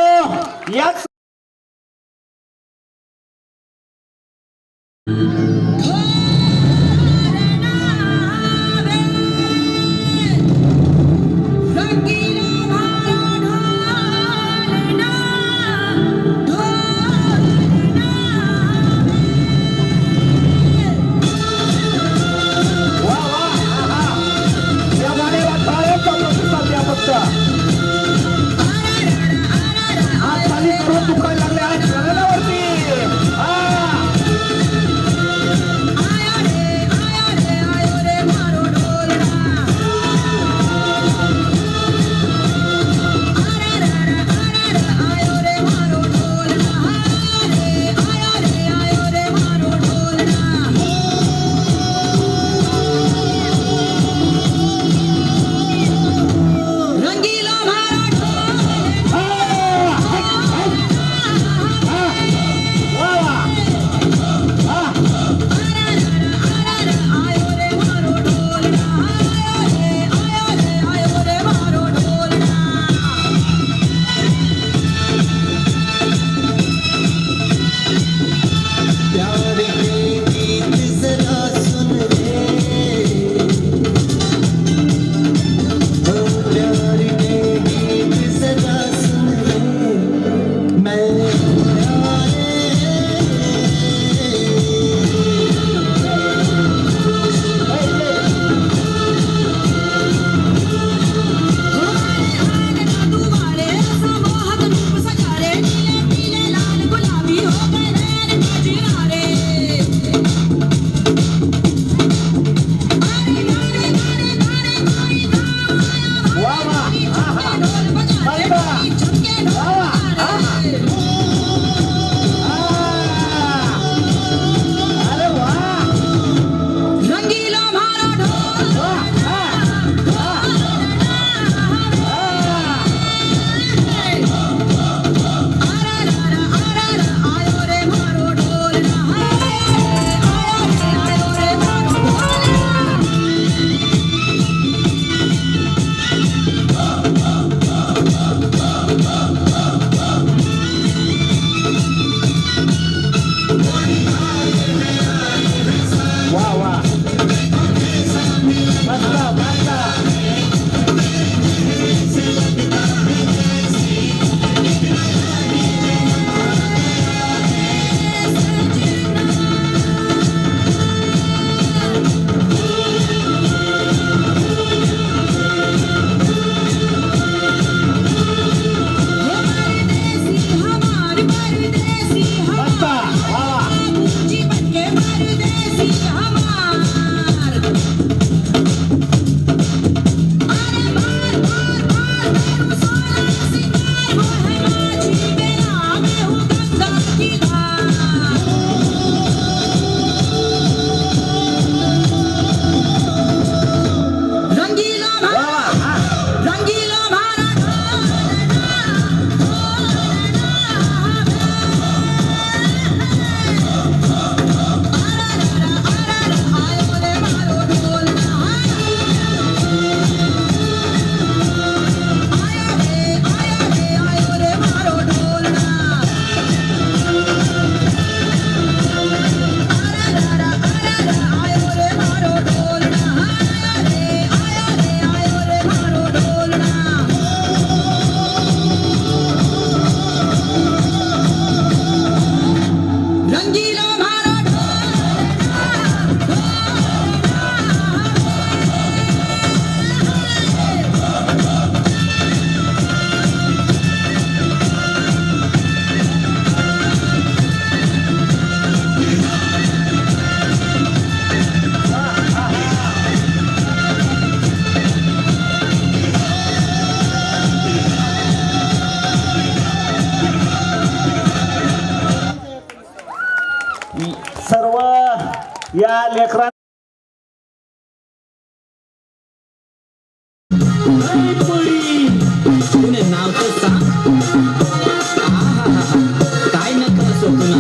Speaker 1: याच या गाण्याला टाळ्यांचा प्रतिसाद द्या फक्त. हात खाली करून दुखायला लागले आहेत शरीरावरती.
Speaker 4: प्यार के गीत जरा सुन रे, ओ प्यार के गीत जरा सुन रे, मैं
Speaker 1: सर्व या लेकरां
Speaker 5: तुने नाव तर सांग. आहाहा, काय नका स्वप्न.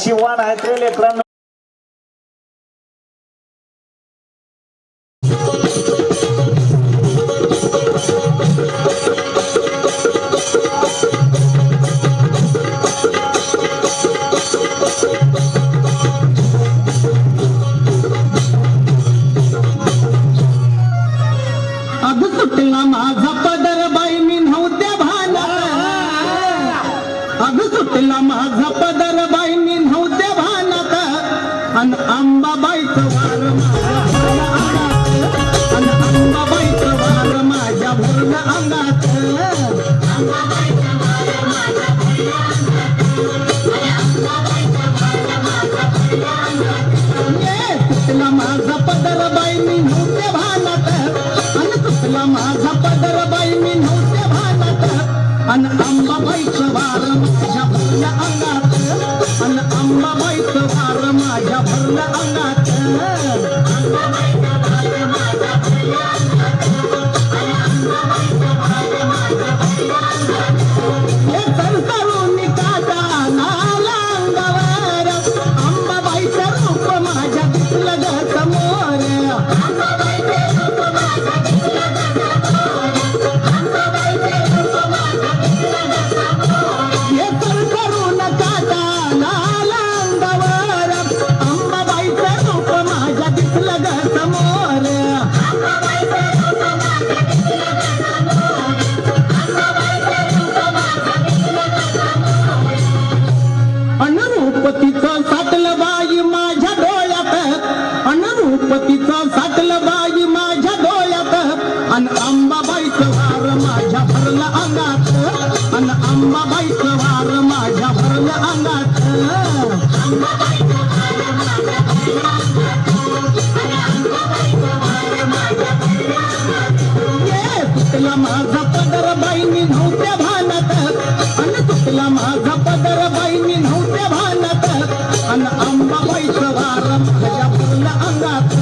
Speaker 1: नशिबवान आहेत रे लेकरांनो.
Speaker 4: अग सुटला माझा पदर बाई मी नव्हत्या भानात. अग सुटला माझा पदर बाई मी नव्हत्या भानात. अन अंबाबाईचं वार माझ्या भरल्या अंगात. अन अंबाबाईचं वार माझ्या भरल्या अंगात. ये सुटला माझा पदर बाई मी नव्हत्या भानात. तुला माझा पदर बाई मी नव्हत्या भानात. अन अंबाबाईचं वार माझ्या भरल्या अंगात. अन अंबाबाईचं वार माझ्या भरल्या अंगात. हे तरतरून काटा नाला अंगावर. अंबाबाईचं रूप माझ्या दिसलं ग समोर. हे तरतरून काटा नाला अंगावर. अंबाबाईचं रूप माझ्या दिसलं ग समोर. अनुरूपतीचं साठलं बाई माझ्या डोळ्यात. अनुरूपतीचं साठलं बाई माझ्या डोळ्यात. अन अंबाबाईचं वार माझ्या भरल्या अंगात. अन अंबाबाईचं वार माझ्या भरल्या अंगात. ये तुटला माझा पदर बाई मी नव्हत्या भानात. अन तुटला माझा पदर बाई मी नव्हत्या भानात. अन अंबाबाईचं वार माझ्या भरल्या अंगात.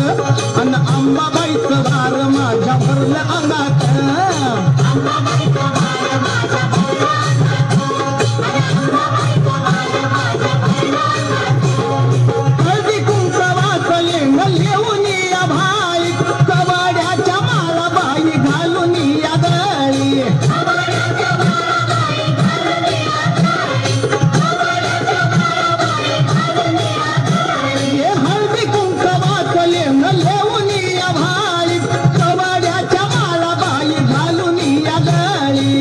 Speaker 4: अन अंबाबाईचं वार माझ्या भरल्या अंगात. हळदी कुंकवाचं लेंग लिहून या भाई. कवाड्याच्या माळा बाई घालून या गळी. हे हळदी कुंकवाचं लेंग लिहून या भाई. कवाड्याच्या माळा बाई घालून या गळी.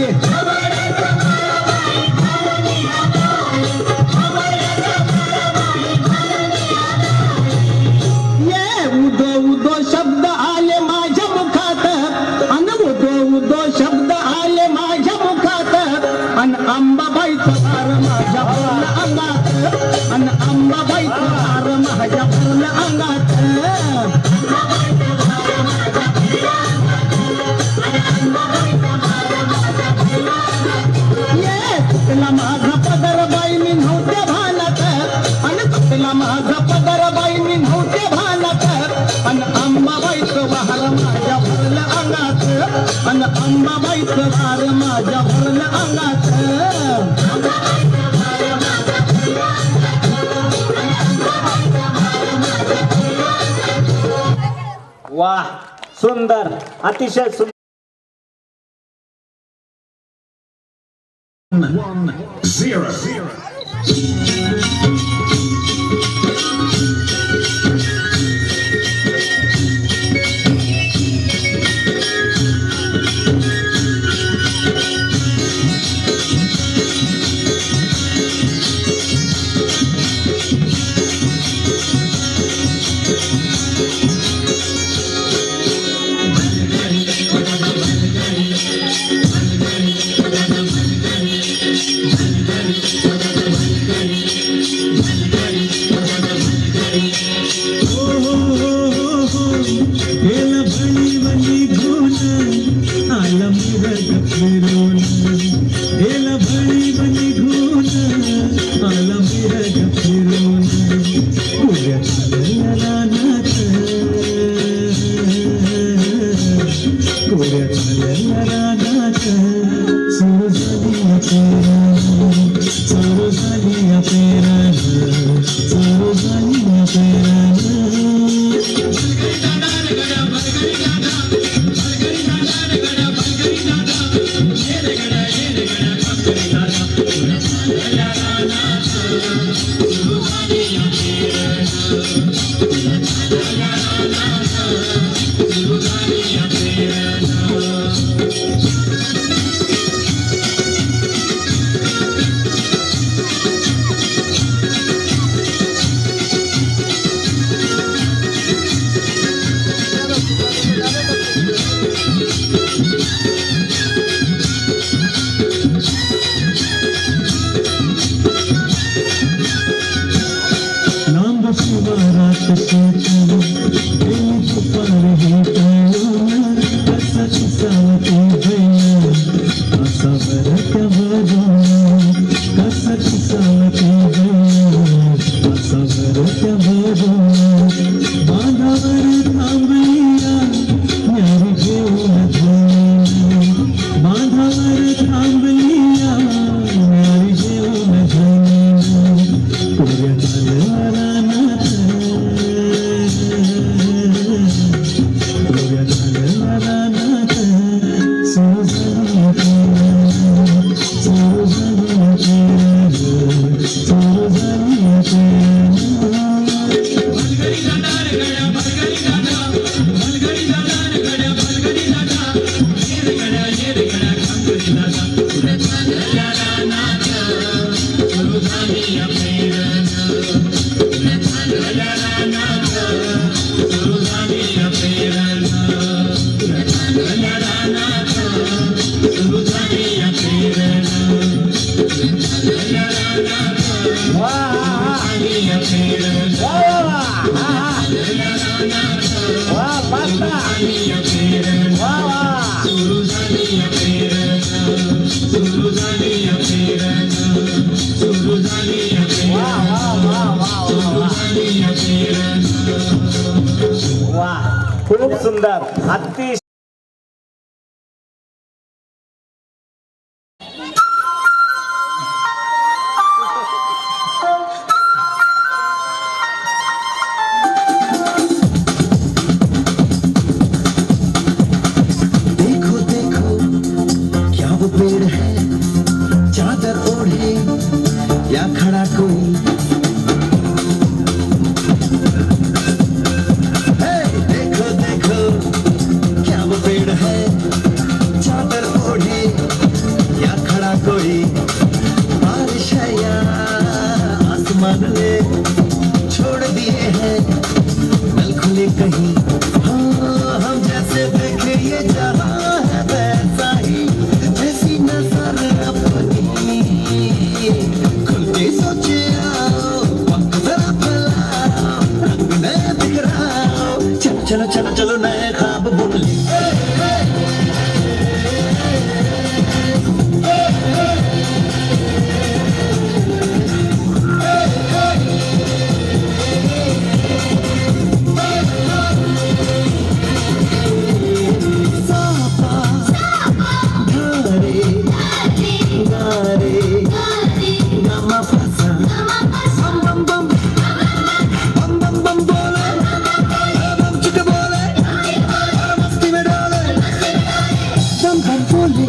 Speaker 4: ये उदो उदो शब्द आले माझ्या मुखात. अन उदो उदो शब्द आले माझ्या मुखात. अन अंबाबाईचं वार माझ्या भरल्या अंगात. अन अंबाबाईचं वार माझ्या भरल्या अंगात. ये तुटला माझा पदर बाई मी नव्हत्या भानात. अन तुटला माझा पदर बाई मी नव्हत्या भानात. अन अंबाबाईचं वार माझ्या भरल्या अंगात. अन अंबाबाईचं वार माझ्या भरल्या अंगात.
Speaker 1: वाह, सुंदर, अतिशय सुंदर.
Speaker 4: सुरू झाली पेरा
Speaker 1: खूप सुंदर अतिशय
Speaker 4: देखो देखो क्या वो पेड़ है चादर ओढ़े या खड़ा कोई हे, देखो देखो क्या वो पेड़ है चादर ओढ़े या खड़ा कोई बारिश है या आसमान ने छोड़ दिए हैं नल खुले कहीं हाँ हम जैसे देखे ये जहां है वैसा ही जैसी नजर अपनी खुल के सोचे आओ वक्त जरा फैलाओ रंग नए बिखराओ चलो चलो चलो चलो नए ख्वाब बुन ले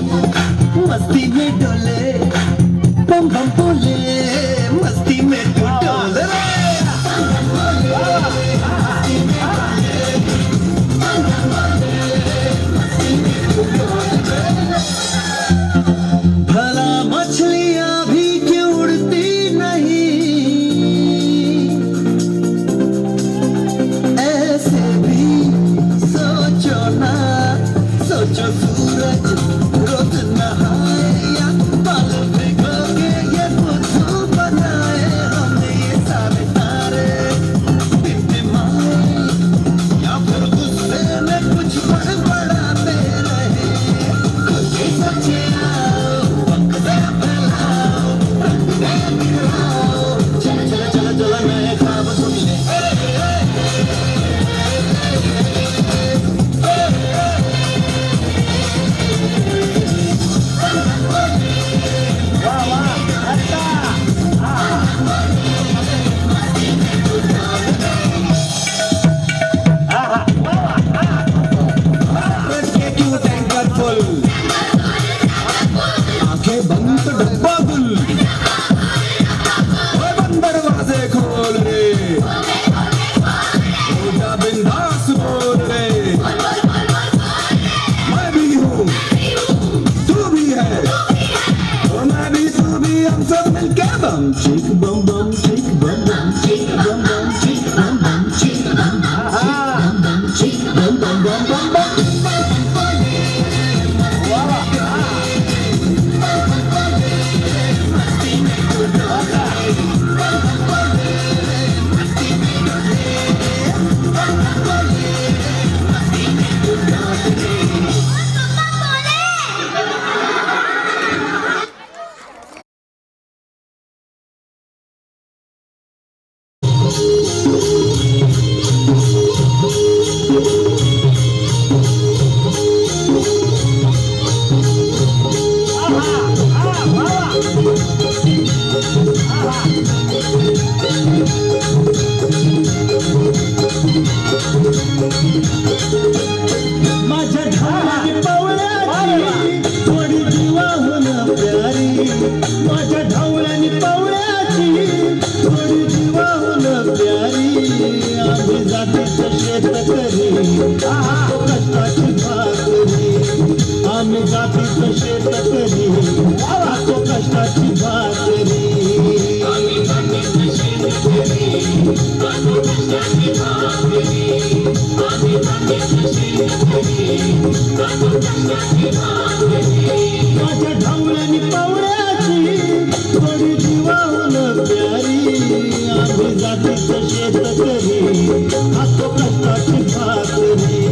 Speaker 4: मस्ती में डोले बम बम बोले मस्ती में डोले भला मछलियां भी क्यों उड़ती नहीं ऐसे भी सोचो ना सोचो सूरज रोज नहाए या आम्ही जातीचं शेतकरी खातो कष्टाची भाकरी आम्ही जातीचं शेतकरी खातो कष्टाची भाकरी माझ्या ढवळ्यानी पावळ्याची थोडी जीवाहून प्यारी आम्ही जातीचं शेतकरी खातो कष्टाची भाकरी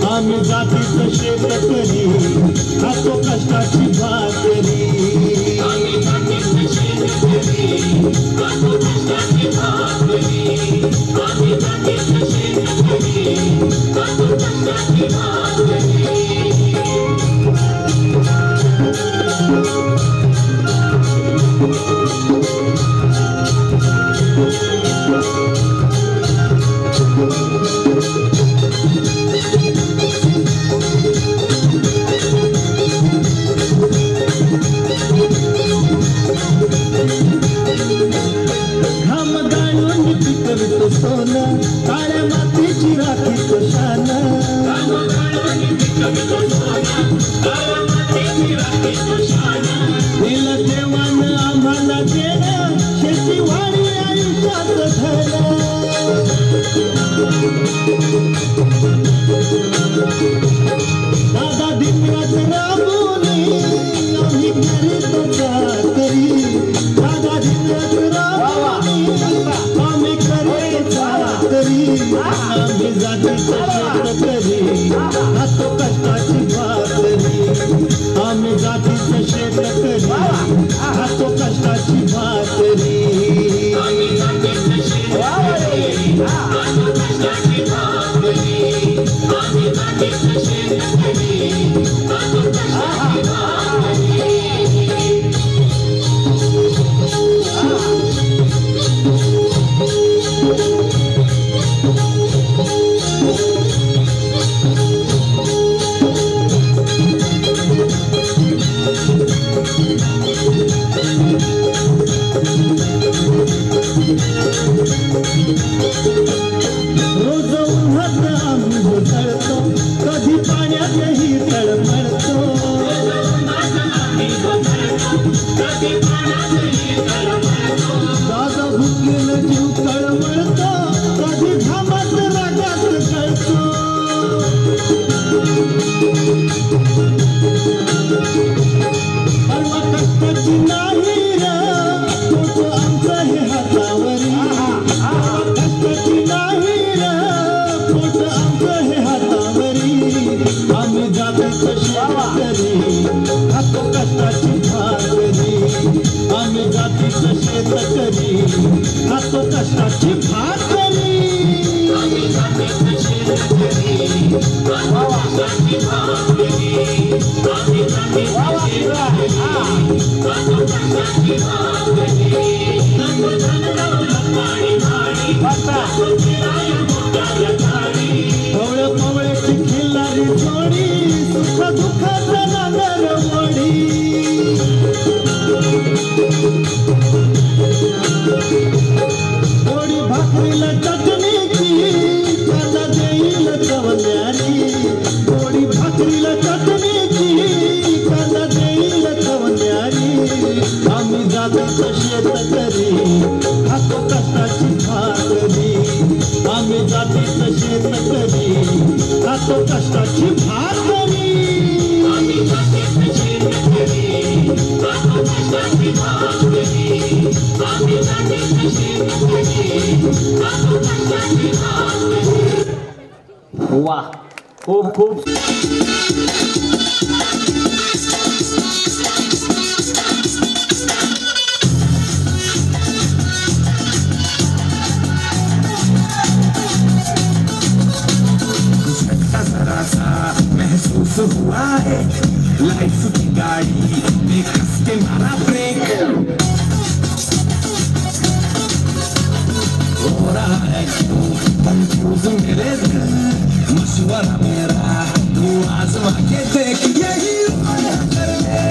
Speaker 4: आम्ही जातीचं शेतकरी खातो कष्टाची भाकरी घाम गाळून पिकवितो सोनं काळ्या मातीची राखीतो शान दिलं देवानं आम्हाला देणं शेतीवाडी आयुष्यात धरलं दादा दिवस राबून आम्ही करीतो चाकरी दादा दिवस राबून आम्ही करीतो चाकरी आम्ही जातीचं शेतकरी खातो कष्टाची भाकरी आम्ही जातीचं शेतकरी खातो कष्टाची भाकरी रोज उन्हात आम्ही घुसळतो कधी पाण्यातही तळमळतो दादा भुकेला जीव तळमळतो कधी घामात रागात कळतो परवा कष्टाची नाही तो आमचं हे हातावरी कष्टाची नाही पोट आमचं हे हातावरी आम्ही जातीचं शेतकरी खातो कष्टाची भाकरी आम्ही जातीचं शेतकरी खातो कष्टाची भाकरी आम्ही जातीचं शेतकरी खातो कष्टाची भाकरी आम्ही जातीचं शेतकरी खातो कष्टाची भाकरी कवळ कवळ्याची खिल्लारी जोडी सुख दुःखाचा नागर मोडी थोडी भाकरीला चटणीची कांदा देईल कवल्यारी थोडी भाकरीला चटणीची कांदा देईल कवल्यारी आम्ही जातीचं शेतकरी खातो कष्टाची भाकरी आम्ही जातीचं शेतकरी खातो कष्टाची भाकरी आम्ही जातीचं शेतकरी खातो कष्टाची भाकरी आम्ही जातीचं शेतकरी खातो कष्टाची भाकरी
Speaker 1: वा खूप खूप
Speaker 4: महसूस हुआ है लाइफ की गाड़ी में कस के मारा ब्रेक हो रहा है क्यों कंफ्यूज मेरे दिल मशवरा मेरा तू आजमा के देख यही उम्र कर ले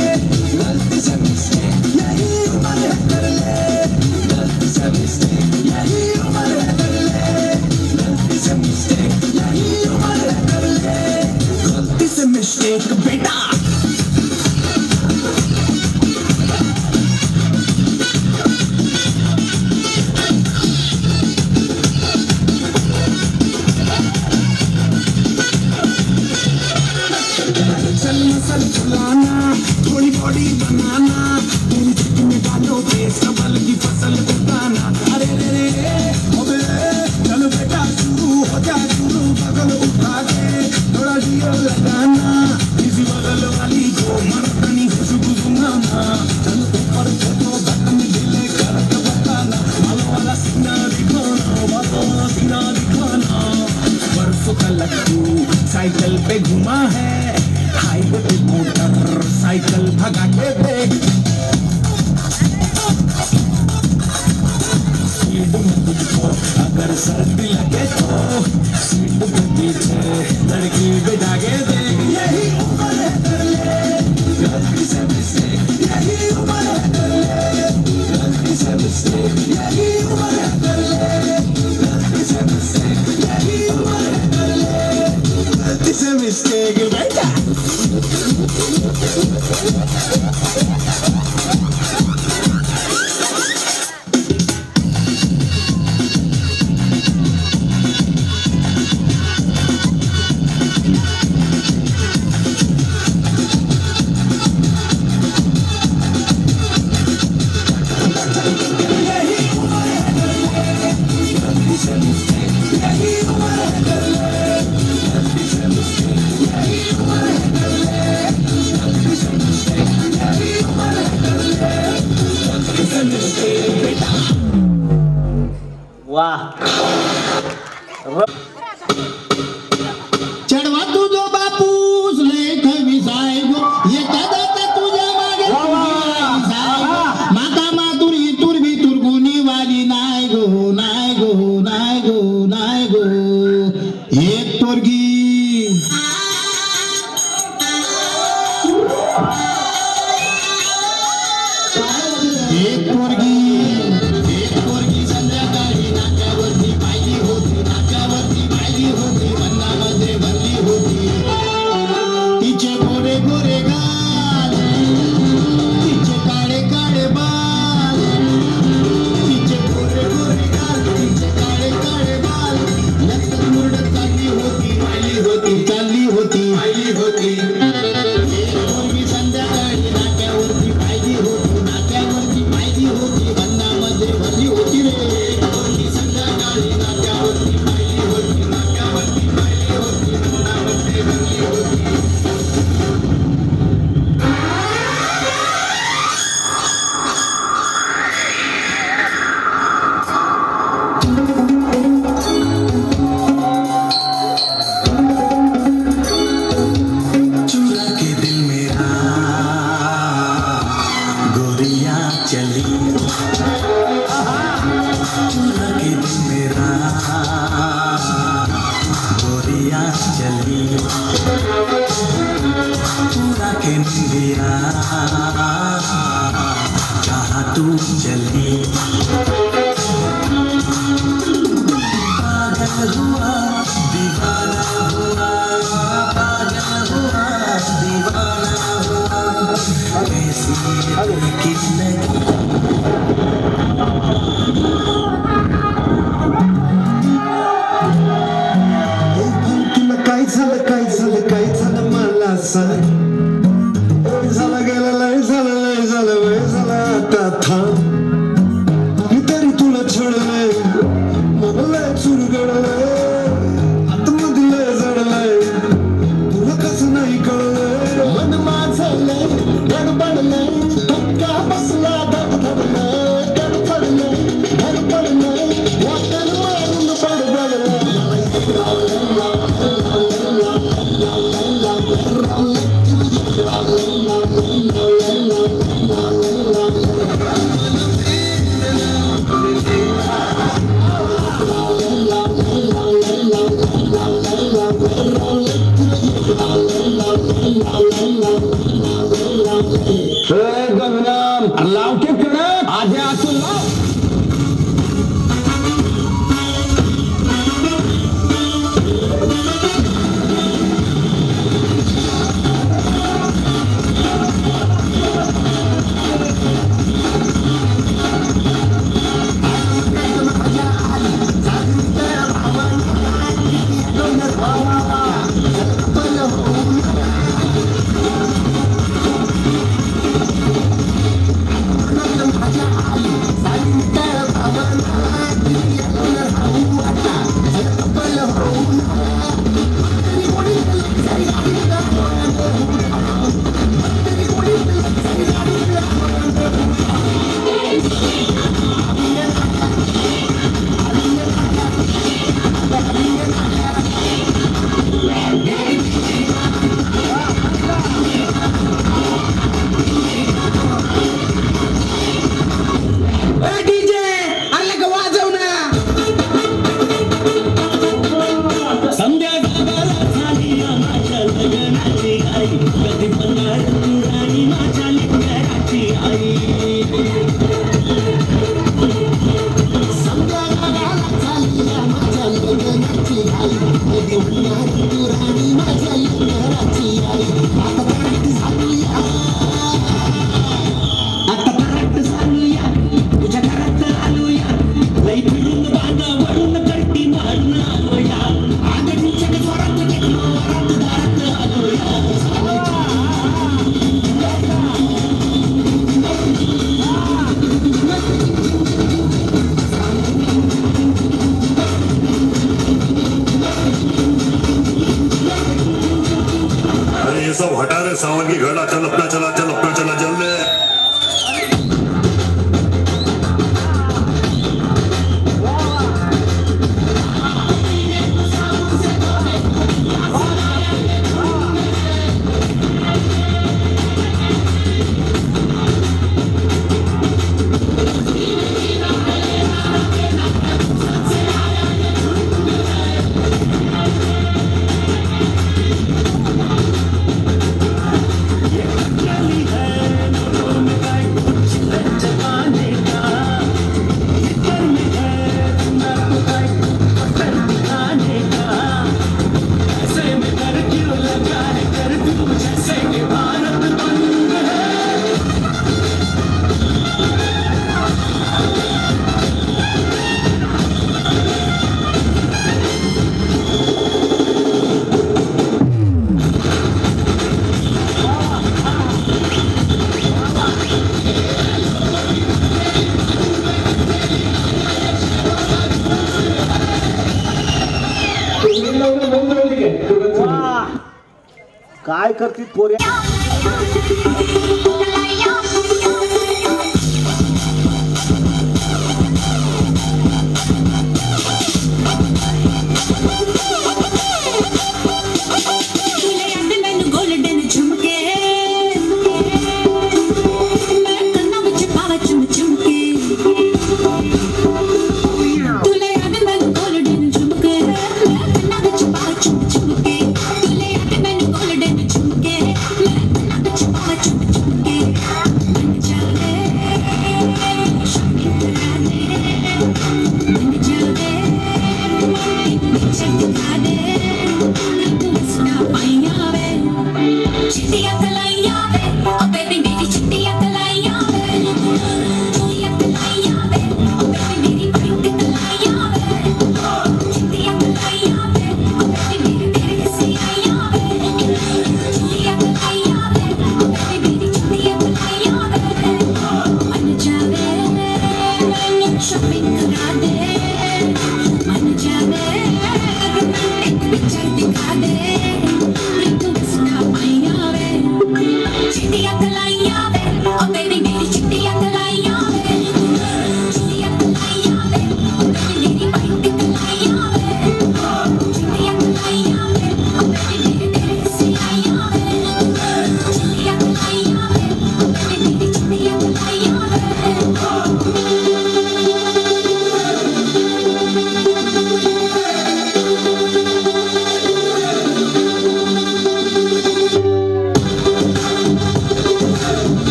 Speaker 4: गलती से मिस्टेक यही उम्र कर ले गलती से मिस्टेक यही उम्र कर ले मिस्टेक बेटा चल मसल फुलाना थोड़ी बॉडी बनाना तेरी चिट्ठी में डालो देश कमल की फसल उगाना अरे रे रे अबे चलो बेटा शुरू हो जा शुरू बगल उठा के थोड़ा दिया लगाना किसी बगल वाली को मरकनी खुशबू सुनाना चलो ऊपर चलो बटन ढीले कर बताना मालो वाला सीना दिखाना बातों वाला सीना दिखाना परसों का लट्टू साइकिल पे घुमा है हाईवे पे मोटर साइकिल भगा के देख स्पीड में तुझको अगर सर्दी लगे तो सीट के पीछे लड़की बिठा के देख यही उम्र है कर ले गलती से मिस्टेक यही उम्र है कर ले गलती से मिस्टेक यही उम्र है कर ले गलती से मिस्टेक यही उम्र है कर ले गलती से मिस्टेक बेटा
Speaker 8: चढवा तुझो बापूस लेख विसाय गो येता जाता तुझ्या मागे माता मातुरी तुरबी तुरगुनी वाली नाय गो नाय गो नाय गो नाय गो एक पोरगी एक पोरगी संध्याकाळी नाक्यावरती पाहिली होती वनामध्ये भरली होती तिचे गोरे गोरे गाल तिचे काळे काळे बाल तिचे गोरे गोरे गाल तिचे काळे काळे बाल लक्षात मुरडत चालली होती एक पोरगी संध्याकाळी नाक्यावरती पाहिली होती वनामध्ये भरली होती रे एक पोरगी संध्याकाळी नाक्यावरती पाहिली होती वनामध्ये भरली होती
Speaker 4: चुरा के दिल मेरा गोरियां चली चुरा के दिल मेरा गोरियां चली चुरा के निंदिया कहाँ तू चली पागल हुआ दीवाना हुआ पागल हुआ दीवाना हुआ कैसी किस लगी
Speaker 2: तुला काय झालं मला सांग लय झालं गेलं लय झालं आता थांब मी तरी तुला छळलंय मला लय चुरगळलंय आतमध्ये लय जडलंय तुला कसं नाही कळलंय
Speaker 8: मन माझं लय गडबडलंय धक्का बसला धडधडलंय धडपडलंय वाटण मारून बडबडलंय लाव के कडक आधी आतून लाव
Speaker 2: सब हटा रे सावन की घड़ा चल अपना चला चल अपना चला चल रे
Speaker 1: काय करतील पोऱ्या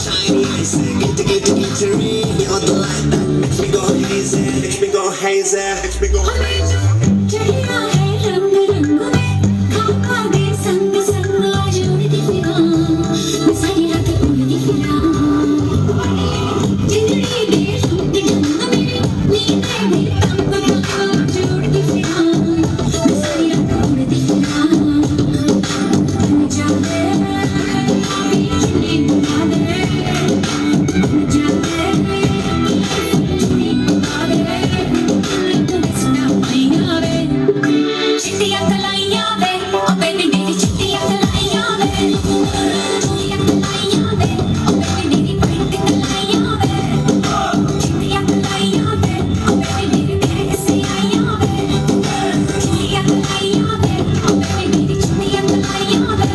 Speaker 4: Shiny, I said, get to get to me. You're
Speaker 2: crazy. Makes me go crazy.
Speaker 6: चढ़िया है रंग रंग में खाका दे संग संग आज उड़ती फिरा मैं सारी रात उड़ती फिरा जिंदड़ी दे सुनती गंग में नींद दे तंग तंग आज उड़ती फिरा मैं सारी रात उड़ती फिरा जाने बीच में बुला दे जाने चुनी बुला दे चिट्टियां कलाइयां वे ओ बेबी मेरी चिट्टियां कलाइयां वे चिट्टियां कलाइयां वे ओ बेबी मेरी प्रिंट कलाइयां वे चिट्टियां कलाइयां वे ओ बेबी मेरी प्रिंट से आइयां वे चिट्टियां कलाइयां वे ओ बेबी मेरी चिट्टियां कलाइयां वे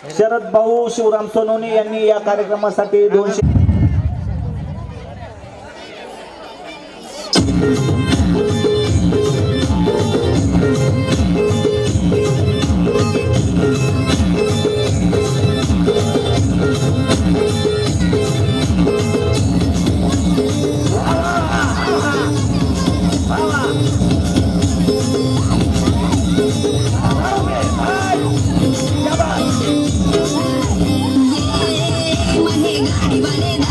Speaker 1: शरद भाऊ शिवराम सोनवणे यांनी या कार्यक्रमासाठी 200
Speaker 6: गाड़ी वाले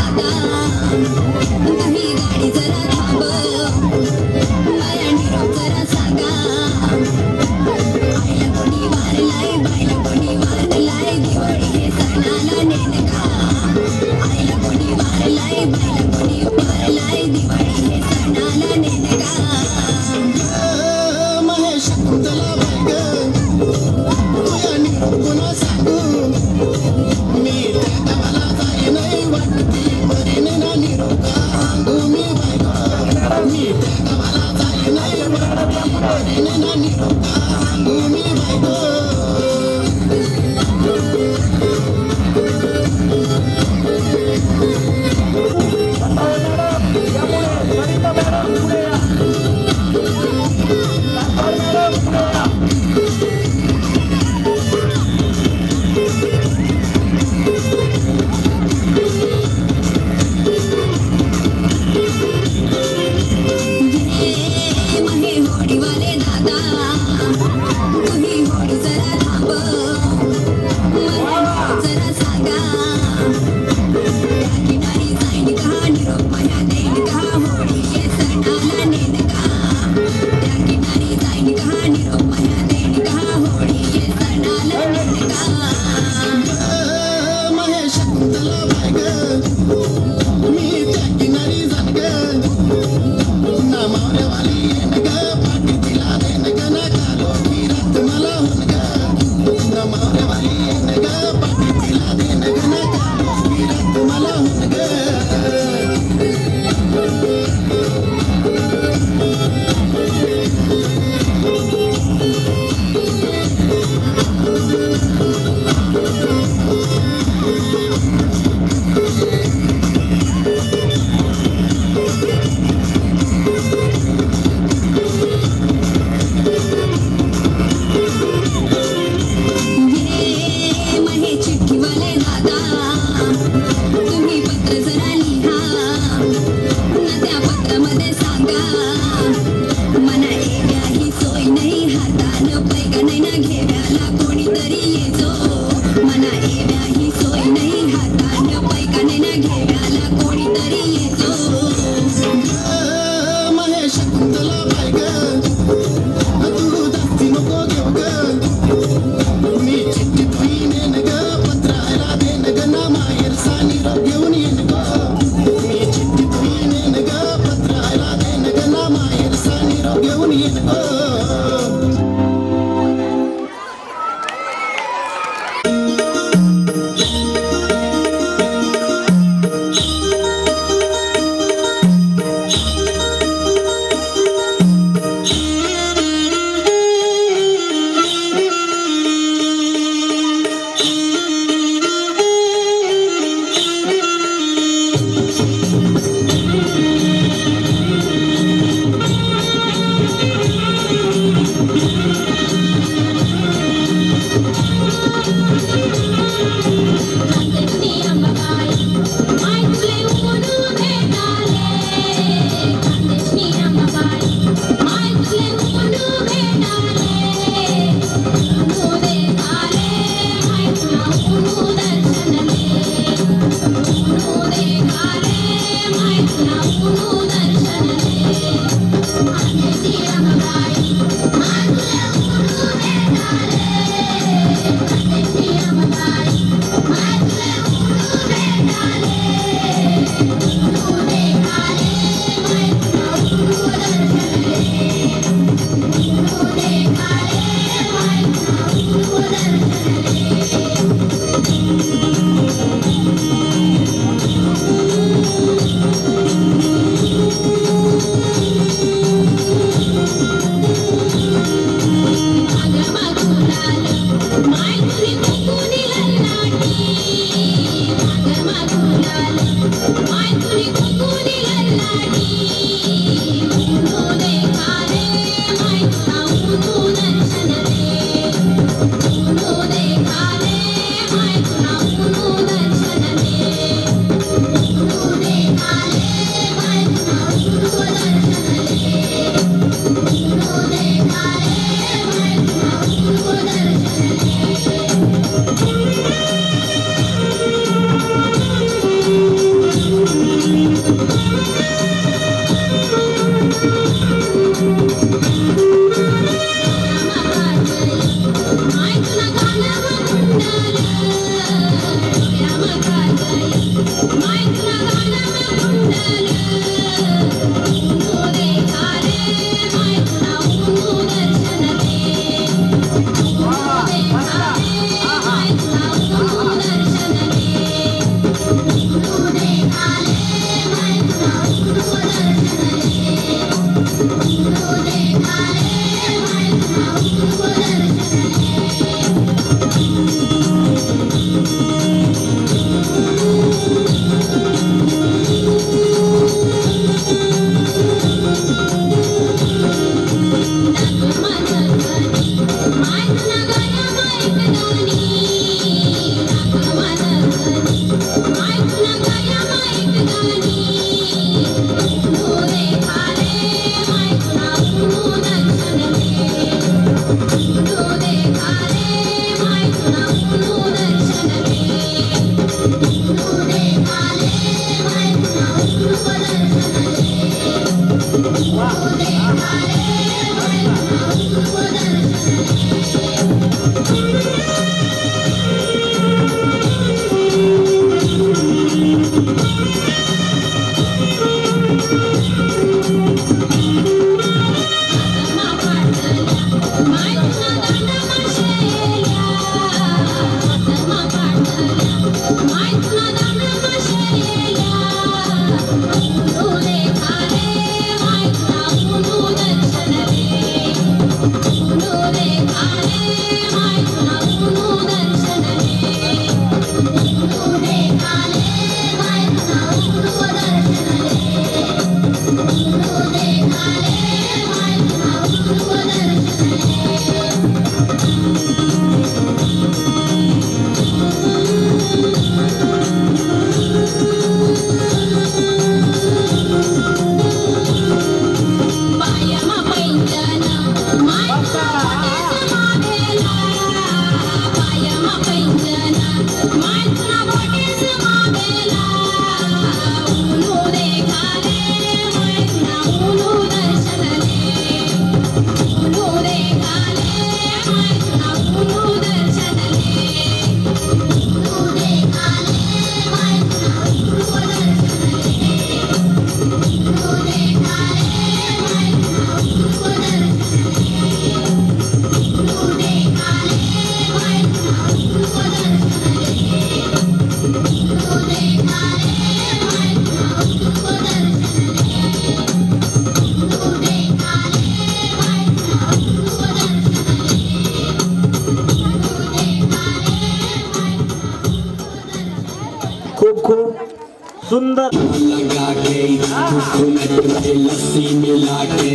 Speaker 1: सुंदर
Speaker 4: लगा के तुझको मैं लस्सी मिला के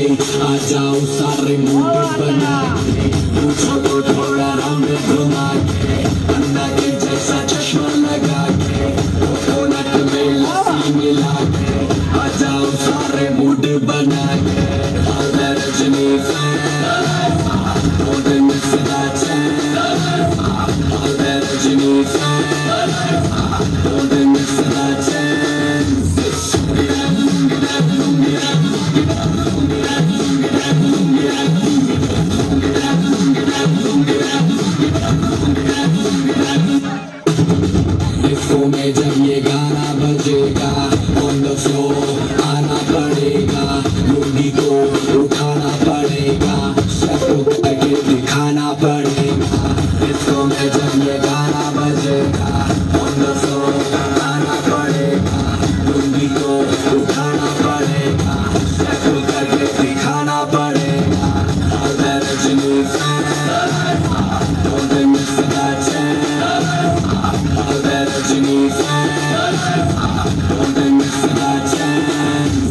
Speaker 4: आ जाओ सारे मूड बना के मुझको थोड़ा राउंड घुमा के अन्ना के जैसा चश्मा लगा के कोकोनट में लस्सी मिला के आ जाओ सारे मूड बना के मैं Rajani don't miss that chance मैं Rajani don't miss that chance disco में जब ये गाना बजेगा ऑन द फ्लोर आना पड़ेगा लुंगी को उठाना पड़ेगा सबको करके दिखाना पड़ेगा डिस्को में जब ये गाना बजेगा ऑन द फ्लोर आना पड़ेगा लुंगी को उठाना पड़ेगा सबको करके दिखाना पड़ेगा मैं Rajani don't miss that chance मैं Rajani don't miss that chance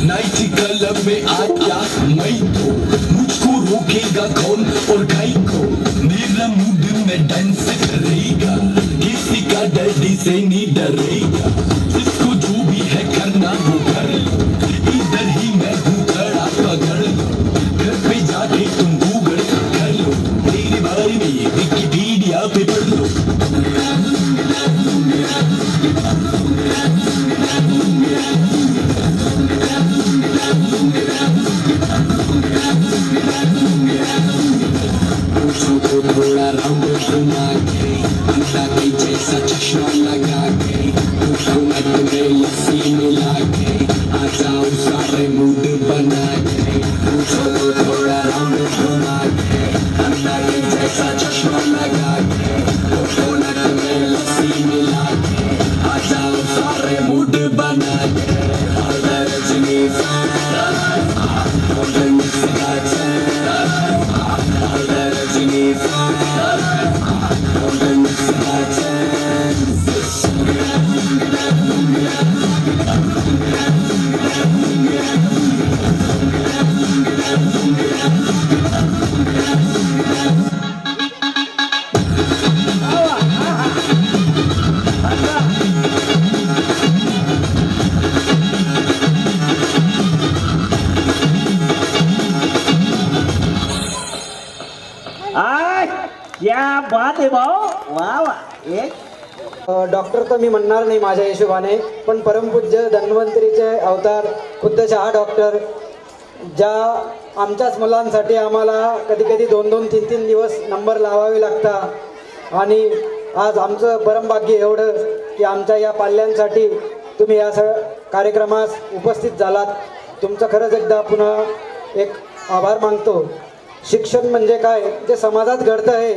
Speaker 4: Knight club में आया मैं तो मुझको रोकेगा कौन और गाई को मेरा मूड में डांस करेगा किसी का डैडी से नहीं डरेगा जिसको जो भी है करना वो कर लो इधर ही मैं हूँ खड़ा पकड़ लो घर पे जाके तुम गूगल कर लो मेरे बारे में विकिपीडिया पे पढ़ लो मुझको थोड़ा राउंड घुमा के अन्ना के जैसा चश्मा लगा के कोकोनट में लस्सी मिला के आ जाओ सारे मूड बना के मुझको थोड़ा राउंड घुमा के अन्ना के जैसा चश्मा लगा के कोकोनट में लस्सी मिला के आ जाओ सारे मूड बना के मैं Rajani don't miss that chance मैं Rajani don't miss that chance
Speaker 1: I क्या बात आहे भाऊ वा वा एक
Speaker 9: डॉक्टर तर मी म्हणणार नाही माझ्या हिशोबाने, पण परमपूज्य धन्वंतरीचे अवतार खुद्द शहा डॉक्टर ज्या आमच्याच मुलांसाठी आम्हाला कधी कधी 2-2, 3-3 दिवस नंबर लावावे लागतात आणि आज आमचं परमभाग्य एवढं की आमच्या या पाल्यांसाठी तुम्ही या कार्यक्रमास उपस्थित झालात. तुमचं खरंच एकदा पुन्हा एक आभार मानतो. शिक्षण म्हणजे काय, जे समाजात घडतं आहे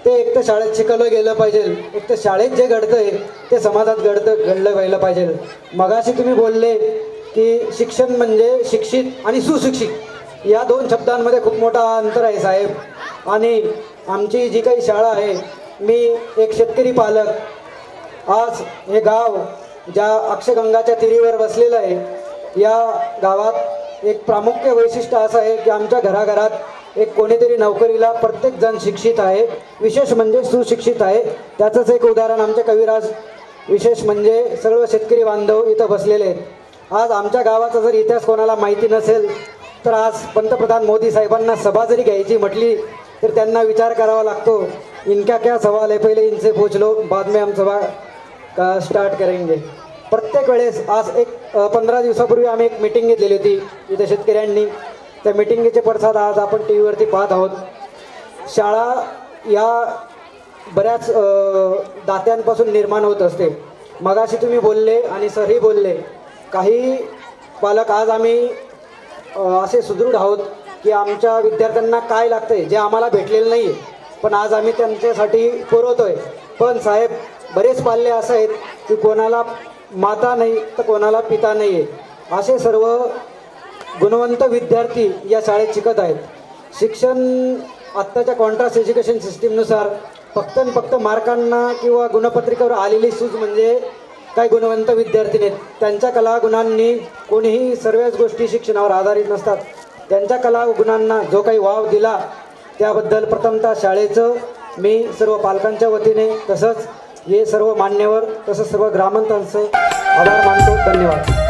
Speaker 9: ते एक तर शाळेत शिकवलं गेलं पाहिजे, एक तर शाळेत जे घडतं आहे ते समाजात घडलं व्हायला पाहिजे. मगाशी तुम्ही बोलले की शिक्षण म्हणजे शिक्षित आणि सुशिक्षित या 2 शब्दांमध्ये खूप मोठा अंतर आहे साहेब. आणि आमची जी काही शाळा आहे, मी एक शेतकरी पालक, आज हे गाव ज्या अक्षगंगाच्या तिरीवर बसलेलं आहे, या गावात एक प्रामुख्य वैशिष्ट्य असं आहे की आमच्या घराघरात एक कोणीतरी नोकरीला प्रत्येकजण शिक्षित आहे, विशेष म्हणजे सुशिक्षित आहे. त्याचंच एक उदाहरण आमचे कविराज, विशेष म्हणजे सर्व शेतकरी बांधव इथं बसलेले आहेत. आज आमच्या गावाचा जर इतिहास कोणाला माहिती नसेल तर आज पंतप्रधान मोदी साहेबांना सभा जरी घ्यायची म्हटली तर त्यांना विचार करावा लागतो, इनका क्या सवाल है, पहिले इनसे पूछ लो, बाद में हम सभा का स्टार्ट करेंगे. प्रत्येक वेळेस आज एक 15 दिवसापूर्वी आम्ही एक मीटिंग घेतलेली होती इथे शेतकऱ्यांनी. त्या मीटिंगचे पडसाद आज आपण टी व्हीवरती पाहत आहोत. शाळा या बऱ्याच दात्यांपासून निर्माण होत असते. मगाशी तुम्ही बोलले आणि सरही बोलले, काही पालक आज आम्ही असे सुदृढ आहोत की आमच्या विद्यार्थ्यांना काय लागतंय जे आम्हाला भेटलेलं नाही आहे, पण आज आम्ही त्यांच्यासाठी पुरवतोय. पण साहेब, बरेच पाल्य असं आहेत की कोणाला माता नाही तर कोणाला पिता नाही आहे. असे सर्व गुणवंत विद्यार्थी या शाळेत शिकत आहेत. शिक्षण आत्ताच्या कॉन्ट्रास्ट एज्युकेशन सिस्टीमनुसार फक्त मार्कांना किंवा गुणपत्रिकेवर आलेली सूज म्हणजे काही गुणवंत विद्यार्थी नाहीत. त्यांच्या कलागुणांनी कोणीही सर्वच गोष्टी शिक्षणावर आधारित नसतात. त्यांच्या कलागुणांना जो काही वाव दिला त्याबद्दल प्रथमतः शाळेचं मी सर्व पालकांच्या वतीने तसंच हे सर्व मान्यवर तसंच सर्व ग्रामस्थांचं आभार मानतो. धन्यवाद.